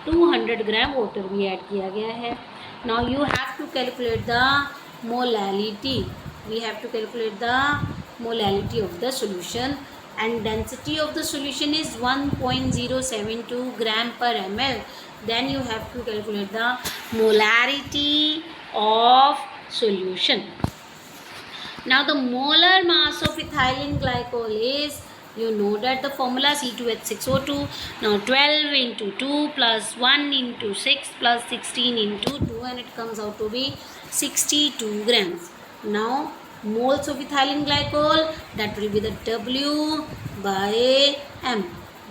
200 gram water भी add किया गया है. Now you have to calculate the molality, we have to calculate the molality of the solution and density of the solution is 1.072 gram per ml. Then you have to calculate the molarity of solution. Now the molar mass of ethylene glycol is, you know that the formula C2H6O2. Now 12 into 2 plus 1 into 6 plus 16 into 2 and it comes out to be 62 grams. Now moles of ethylene glycol, that will be the W by M.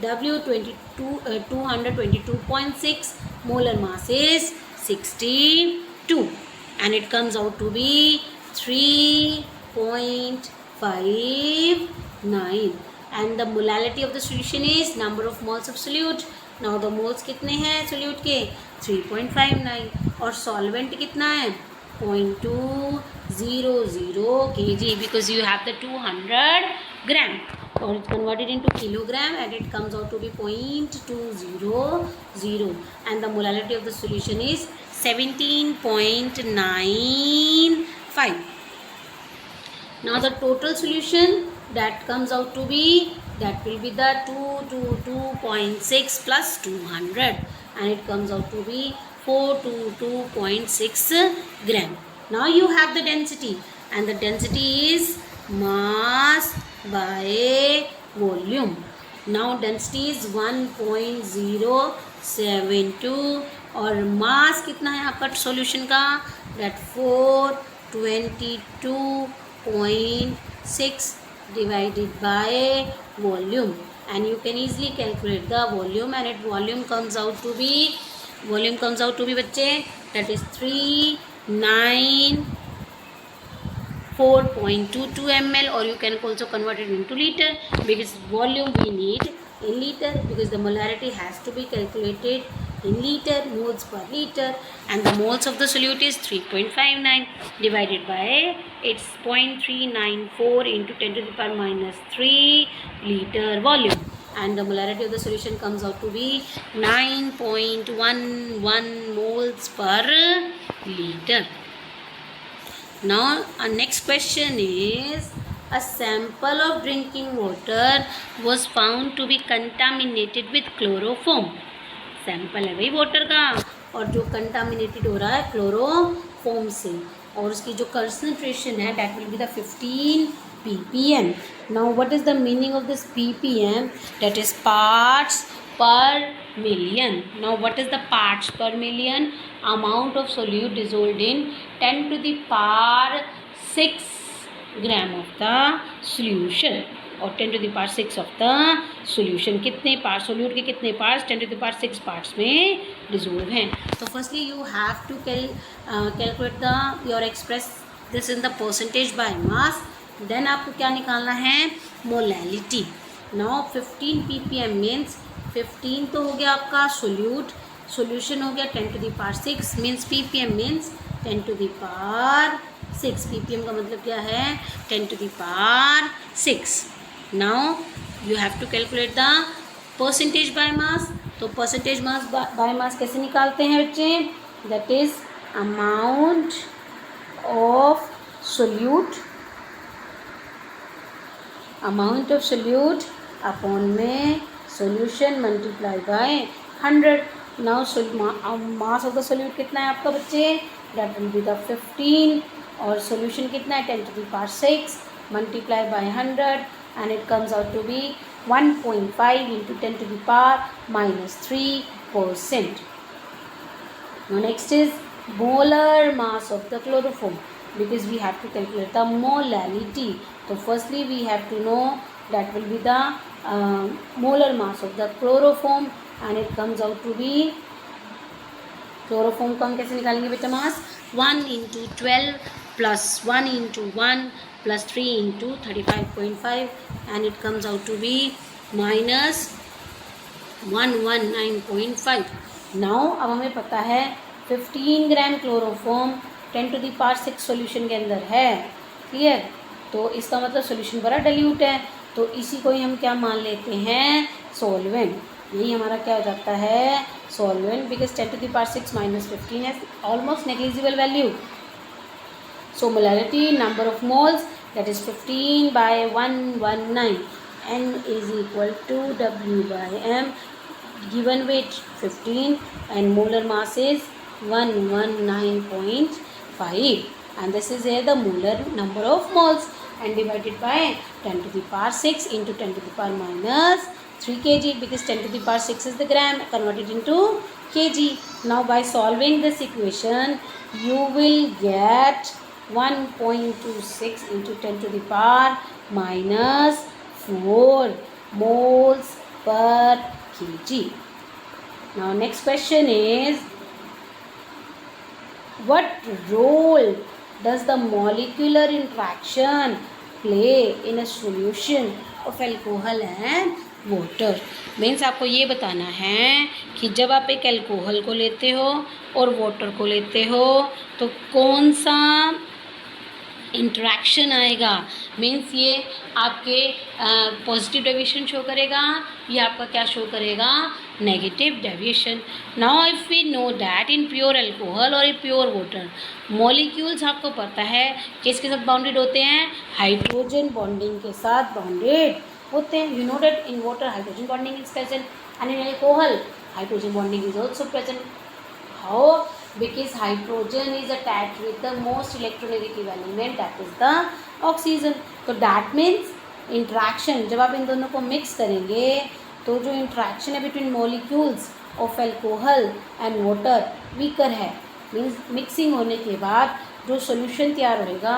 W 222.6, molar mass is 62, and it comes out to be 3.59, and the molality of the solution is number of moles of solute. Now the moles कितने हैं solute के 3.59, और solvent कितना है 0.200 kg, because you have the 200 gram, or it's converted into kilogram, and it comes out to be 0.200, and the molality of the solution is 17.95. Now the total solution that comes out to be, that will be the 222.6 plus 200, and it comes out to be 422.6 gram. Now you have the density, and the density is mass by volume. Now density is 1.072, और मास कितना है आपका solution का, that 422.6 divided by volume, and you can easily calculate the volume, and it volume comes out to be बच्चे that is 394.22 ml, or you can also convert it into liter, because volume we need in liter, because the molarity has to be calculated in liter, moles per liter, and the moles of the solute is 3.59 divided by it's 0.394 into 10 to the power minus 3 liter volume, and the molarity of the solution comes out to be 9.11 moles per liter. Now our next question is, a sample of drinking water was found to be contaminated with chloroform. Sample है भाई water का, और जो contaminated हो रहा है chloroform से, और उसकी जो कंसंट्रेशन है that will be the 15 ppm. Now what is the meaning of this ppm? That is parts पर million. Now what is the parts per million? Amount of solute dissolved in 10 to the power 6 gram of the solution, और 10 to the power 6 of the solution. कितने part solute के कितने parts 10 to the power 6 parts में dissolve हैं. तो firstly you have to calculate the your express this in the percentage by mass. Then आपको क्या निकालना है, मोलैलिटी. नाउ 15 ppm मीन्स 15 तो हो गया आपका सोल्यूट, सोल्यूशन हो गया 10 to the power 6 means ppm means 10 to the power 6. ppm का मतलब क्या है 10 to the power 6. Now you have to calculate the percentage by mass. तो percentage mass by mass कैसे निकालते हैं बच्चे? That is amount of solute upon में solution multiply by 100. Now mass of the solute कितना है आपका बच्चे? That will be the 15, और solution कितना है 10 to the power 6 multiply by 100, and it comes out to be 1.5 into 10 to the power minus 3%. Now next is molar mass of the chloroform, because we have to calculate the molality. So firstly we have to know that will be the molar mass of the chloroform, and it comes out to be, chloroform को हम कैसे निकालेंगे बेटा मास? 1 into 12 plus 1 into 1 plus 3 into 35.5, and it comes out to be minus 119.5. Now अब हमें पता है 15 gram chloroform 10 to the power 6 solution के अंदर है. क्लियर? तो इसका मतलब सॉल्यूशन बड़ा डाइल्यूट है, तो इसी को ही हम क्या मान लेते हैं, सॉल्वेंट. यही हमारा क्या हो जाता है, solvent, because 10 to the power 6 minus 15 है almost negligible value. So molarity number of moles that is 15 by 119, n is equal to W by m, given weight 15 and molar mass is 119.5, and this is here the molar number of moles, and divided by 10 to the power 6 into 10 to the power minus 3 kg, because 10 to the power 6 is the gram converted into kg. Now by solving this equation you will get 1.26 into 10 to the power minus 4 moles per kg. Now next question is, what role does the molecular interaction play in a solution of alcohol and water? Means आपको ये बताना है कि जब आप एक alcohol को लेते हो और वाटर को लेते हो तो कौन सा इंट्रैक्शन आएगा. मीन्स ये आपके पॉजिटिव डेविएशन शो करेगा या आपका क्या शो करेगा, negative deviation. Now if we know that in pure alcohol और इन प्योर वाटर मॉलिक्यूल्स आपको पता है किसके साथ बाउंडेड होते हैं, हाइड्रोजन बॉन्डिंग के साथ बाउंडेड होते हैं. You know that in water hydrogen bonding is present and in alcohol hydrogen bonding is also present. How? Because hydrogen is attached with the most electronegative element, that is the oxygen. तो that means interaction, जब आप इन दोनों को mix करेंगे तो जो interaction है between molecules of alcohol and water weaker है. मीन्स मिक्सिंग होने के बाद जो सोल्यूशन तैयार होएगा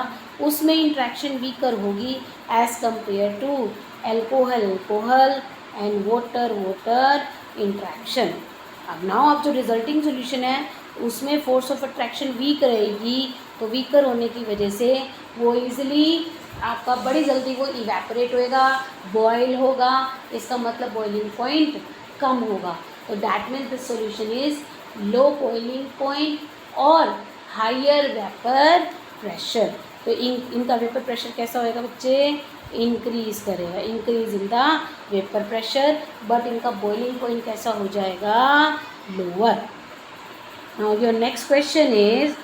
उसमें इंट्रैक्शन वीकर होगी as compare to alcohol and water interaction. अब नाउ अब जो रिजल्टिंग सोल्यूशन है उसमें फोर्स ऑफ अट्रैक्शन वीक रहेगी, तो वीकर होने की वजह से वो इजीली आपका बड़ी जल्दी वो इवेपोरेट होएगा, बॉयल होगा. इसका मतलब बॉइलिंग पॉइंट कम होगा. तो that means this solution is low boiling point और हायर वेपर प्रेशर. तो इनका वेपर प्रेशर कैसा होएगा बच्चे, इंक्रीज करेगा, increase in the vapour pressure, but इनका बॉइलिंग पॉइंट कैसा हो जाएगा, lower. Now your next question is,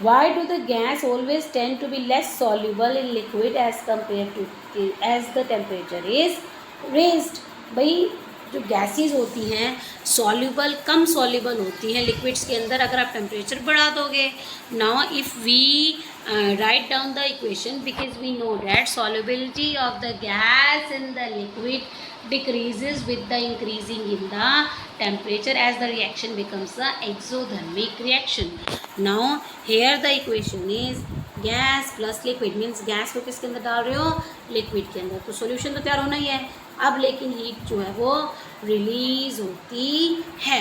why do the gas always tend to be less soluble in liquid as compared to as the temperature is raised? भाई जो gases होती हैं soluble कम soluble होती हैं liquids के अंदर अगर आप टेम्परेचर बढ़ा दोगे. Now if we write down the equation, because we know that solubility of the gas in the liquid decreases with the increasing in the temperature as the reaction becomes the exothermic reaction. Now here the equation is gas plus liquid, means gas को किसके अंदर डाल रहे हो, liquid के अंदर. तो solution तो तैयार होना ही है. अब लेकिन हीट जो है वो रिलीज़ होती है.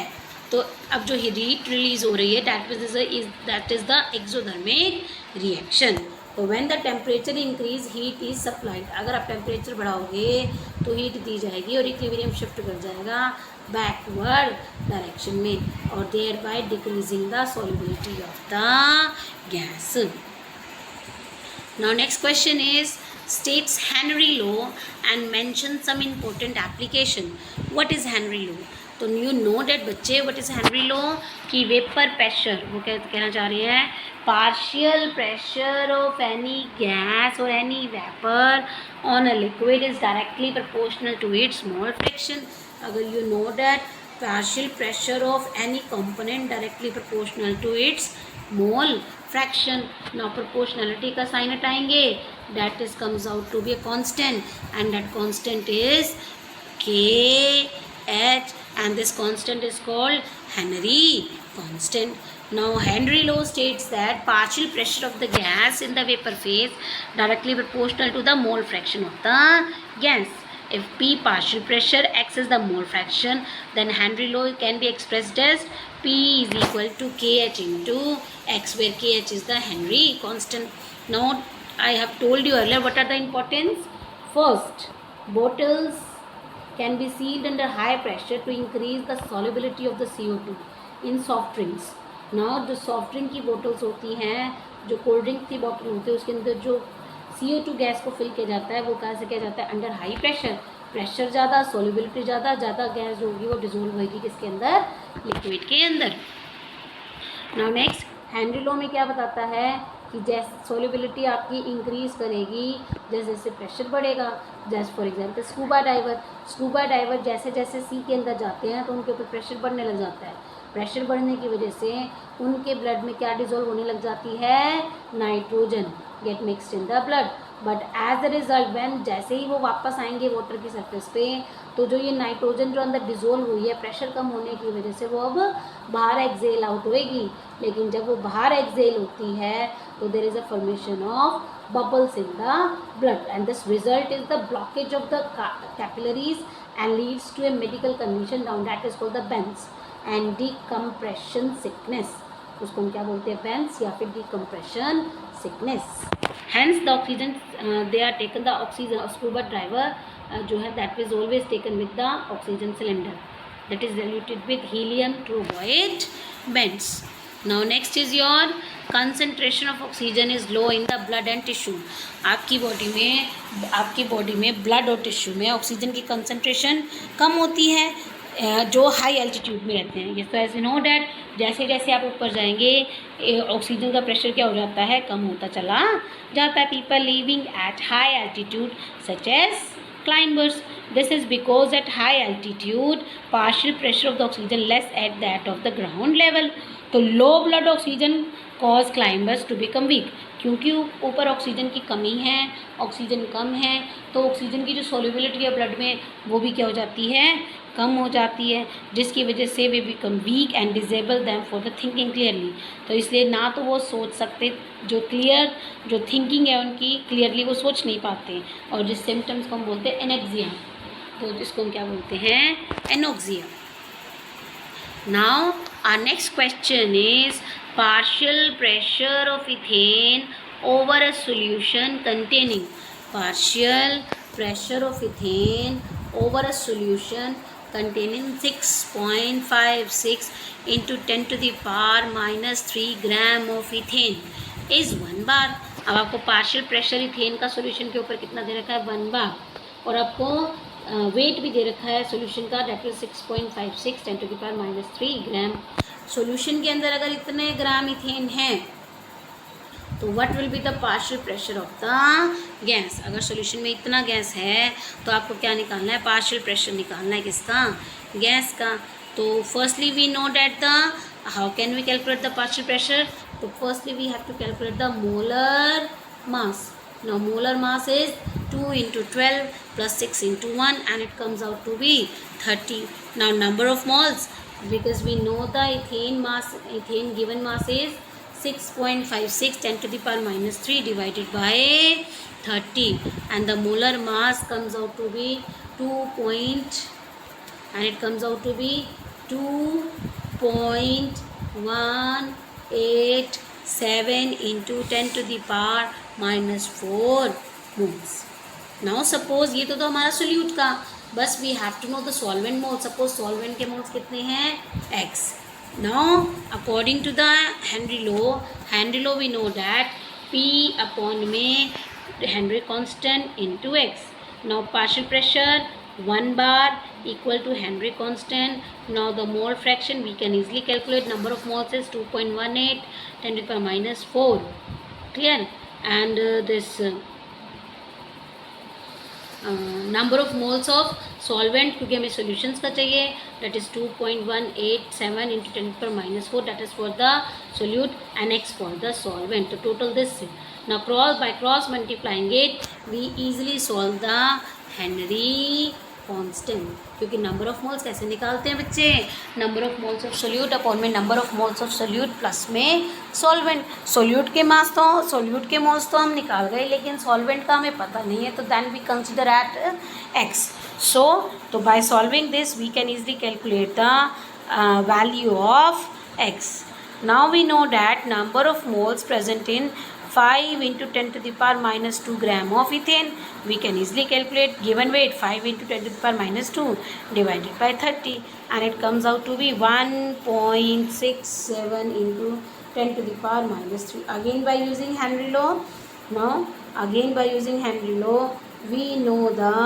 तो अब जो हीट रिलीज़ हो रही है that is the exothermic reaction. तो when the temperature increase heat is supplied. अगर आप टेम्परेचर बढ़ाओगे तो हीट दी जाएगी और इक्विलिब्रियम शिफ्ट कर जाएगा बैकवर्ड डायरेक्शन में और thereby decreasing the solubility of the gas. Now next question is, states Henry law and mention some important application. What is Henry law? तो you know that बच्चे what is Henry law कि vapour pressure, वो कहना चाह रही है partial pressure of any gas or any vapor on a liquid is directly proportional to its mole fraction. अगर you know that partial pressure of any component directly proportional to its mole fraction. Now proportionality का sign हटाएंगे, that is comes out to be a constant and that constant is KH and this constant is called Henry constant. Now Henry law states that partial pressure of the gas in the vapor phase directly proportional to the mole fraction of the gas. If P partial pressure X is the mole fraction, then Henry law can be expressed as P is equal to KH into X, where KH is the Henry constant. Now I have told you earlier what are the importance. First, bottles can be sealed under high pressure to increase the solubility of the CO2 in soft drinks. Now जो soft drink की bottles होती हैं, जो cold drink की बोतल होती है, उसके अंदर जो CO2 गैस को फिल किया जाता है वो कहाँ से किया जाता है, अंडर हाई प्रेशर. प्रेशर ज़्यादा, सोल्युबिलिटी ज़्यादा गैस जो होगी वो डिजोल्व होगी किसके अंदर, लिक्विड के अंदर. नाउ नेक्स्ट, हेनरी लॉ में क्या बताता है कि जैसे सोल्युबिलिटी आपकी इंक्रीज़ करेगी जैसे जैसे प्रेशर बढ़ेगा. जैसे फॉर एग्जांपल स्कूबा डाइवर जैसे जैसे सी के अंदर जाते हैं तो उनके ऊपर प्रेशर बढ़ने लग जाता है. प्रेशर बढ़ने की वजह से उनके ब्लड में क्या डिजोल्व होने लग जाती है, nitrogen get mixed in the blood. But as a result when जैसे ही वो वापस आएंगे वाटर की सरफेस पे तो जो ये नाइट्रोजन जो अंदर डिजोल्व हुई है प्रेशर कम होने की वजह से वो अब बाहर एक्सेल आउट होएगी. लेकिन जब वो बाहर एक्सेल होती है तो there is a formation of bubbles in the blood, and this result is the blockage of the capillaries and leads to a medical condition now that is called the Benz and decompression sickness. उसको हम क्या बोलते हैं? बेंस या फिर decompression sickness. Hence the oxygen they are taken, the oxygen scuba driver जो है that is always taken with the oxygen cylinder that is diluted with helium to avoid bends. Now next is your concentration of oxygen is low in the blood and tissue. आपकी body में blood और tissue में oxygen की concentration कम होती है जो high altitude में रहते हैं. So as you know that जैसे जैसे आप ऊपर जाएंगे ऑक्सीजन का प्रेशर क्या हो जाता है? कम होता चला जाता है. People living at high altitude such as climbers. This is because at high altitude partial pressure of the oxygen less at that of the ground level. तो low blood oxygen cause climbers to become weak. क्योंकि ऊपर oxygen की कमी है, oxygen कम है, तो oxygen की जो सोल्युबिलिटी है ब्लड में वो भी क्या हो जाती है? कम हो जाती है, जिसकी वजह से वे become weak and disable them for the thinking clearly. तो इसलिए ना तो वो सोच सकते, जो थिंकिंग है उनकी क्लियरली वो सोच नहीं पाते. और जिस सिम्टम्स को हम बोलते हैं एनेक्सिया, तो जिसको हम क्या बोलते हैं? Anoxia. Now our next question is partial pressure of ethane over a solution containing partial pressure of ethane over a solution containing 6.56 into 10 to the power minus 3 gram of ethane is 1 bar. अब आपको partial pressure ethane का solution के ऊपर कितना दे रखा है? 1 बार. और आपको वेट भी दे रखा है सॉल्यूशन का, that is 6.56 10 to the power minus 3 gram. Solution के अंदर अगर इतने ग्राम इथेन है तो what will be the partial pressure of the gas. अगर सॉल्यूशन में इतना गैस है तो आपको क्या निकालना है? पार्शियल प्रेशर निकालना है. किसका? गैस का. तो firstly we know that the how can we calculate the partial pressure. तो firstly we have to calculate the molar mass. Now molar mass is 2 into 12 plus 6 into 1 and it comes out to be 30. Now number of moles, because we know the ethane given mass is 6.56 10 to the power minus 3 divided by 30 and the molar mass comes out to be 2.187 into 10 to the power minus 4 moles. Now suppose ये तो हमारा solute का, बस we have to know the solvent mole. Suppose solvent के moles कितने हैं? x. Now according to the Henry law we know that P upon में Henry constant into x. Now partial pressure 1 bar equal to Henry constant. Now the mole fraction we can easily calculate. Number of moles is 2.18 10 to the power minus 4. Clear? And this number of moles of solvent, क्योंकि हमें solutions का चाहिए, that is 2.187 into 10 to the power minus 4, that is for the solute and x for the solvent. तो total this. Now by cross multiplying it we easily solve the Henry constant. क्योंकि number of moles कैसे निकालते हैं बच्चे? Number of moles of solute upon में number of moles of solute plus में solvent. Solute के moles तो हम निकाल गए, लेकिन सॉल्वेंट का हमें पता नहीं है, तो then we consider at x. So तो by solving this we can easily calculate the value of x. Now we know that number of moles present in 5 into 10 to the power minus 2 gram of ethane. We can easily calculate given weight 5 into 10 to the power minus 2 divided by 30 and it comes out to be 1.67 into 10 to the power minus 3. Again by using Henry law. Now again by using Henry law we know the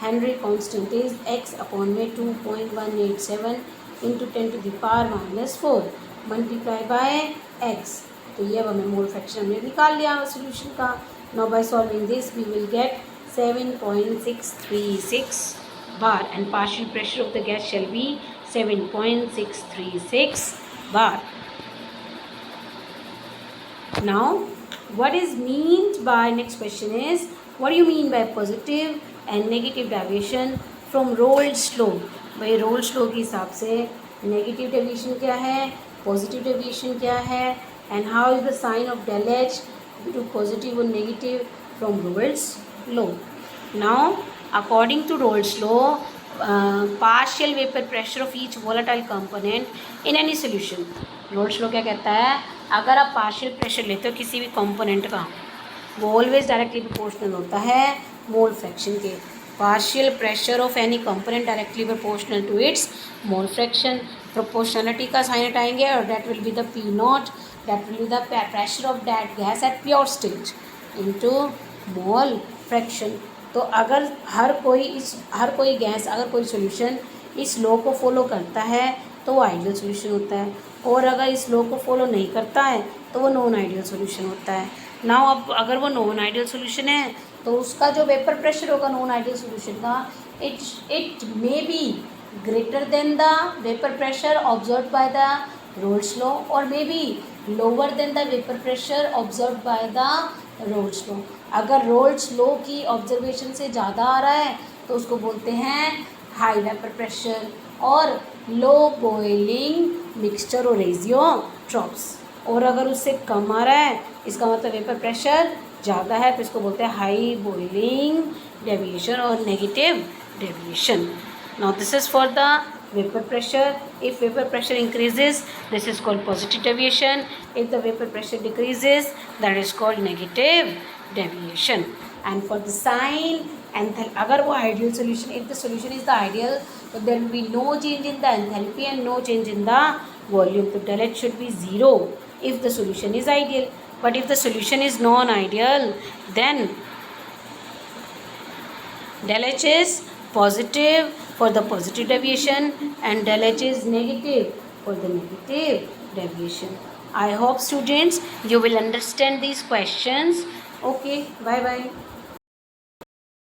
Henry constant is x upon 2.187 into 10 to the power minus 4 multiply by x. तो ये अब हमें mole fraction हमने निकाल लिया solution का. Now by solving this we will get 7.636 bar and partial pressure of the gas shall be 7.636 bar. Now what is meant by, next question is what do you mean by positive and negative deviation from Raoult's law. भाई Raoult's law के हिसाब से negative deviation क्या है, positive deviation क्या है, and how is the sign of del H to positive or negative from Rolle's law. Now, according to Rolle's law, partial vapor pressure of each volatile component in any solution. Rolle's law क्या कहता है, अगर आप partial pressure लेते हो किसी भी component का, वो ऑलवेज डायरेक्टली प्रोपोर्शनल होता है मोल फ्रैक्शन के. Partial pressure of any component directly proportional to its mole fraction. Proportionality का साइन हटाएंगे और that will be the P naught, that will be the pressure of that gas at pure stage into mole fraction. तो अगर हर कोई gas, अगर कोई solution इस law को फॉलो करता है तो वो आइडियल सोल्यूशन होता है, और अगर इस लॉ को फॉलो नहीं करता है तो वो नॉन आइडियल सोल्यूशन होता है. नाउ अब अगर वो नॉन आइडियल सोल्यूशन है तो उसका जो वेपर प्रेशर होगा नॉन आइडियल सोल्यूशन का, it may be greater than the vapour pressure observe by the Raoult's law और may be lower than the vapour pressure observe by the Raoult's law. अगर Raoult's law की observation से ज़्यादा आ रहा है तो उसको बोलते हैं हाई वेपर प्रेशर और लो बॉइलिंग मिक्सचर और रेजियोट्रॉप्स. और अगर उससे कम आ रहा है, इसका मतलब वेपर प्रेशर ज़्यादा है, तो इसको बोलते हैं हाई बॉइलिंग डेविएशन और negative deviation. Now this is for the vapor pressure. If vapor pressure increases, this is called positive deviation. If the vapor pressure decreases, that is called negative deviation. And for the sign enthalpy, agar wo ideal solution, if the solution is the ideal, so there will be no change in the enthalpy and no change in the volume. So del H should be 0 if the solution is ideal. But if the solution is non-ideal, then del H is positive for the positive deviation and del H is negative for the negative deviation. I hope students you will understand these questions. Okay, bye bye.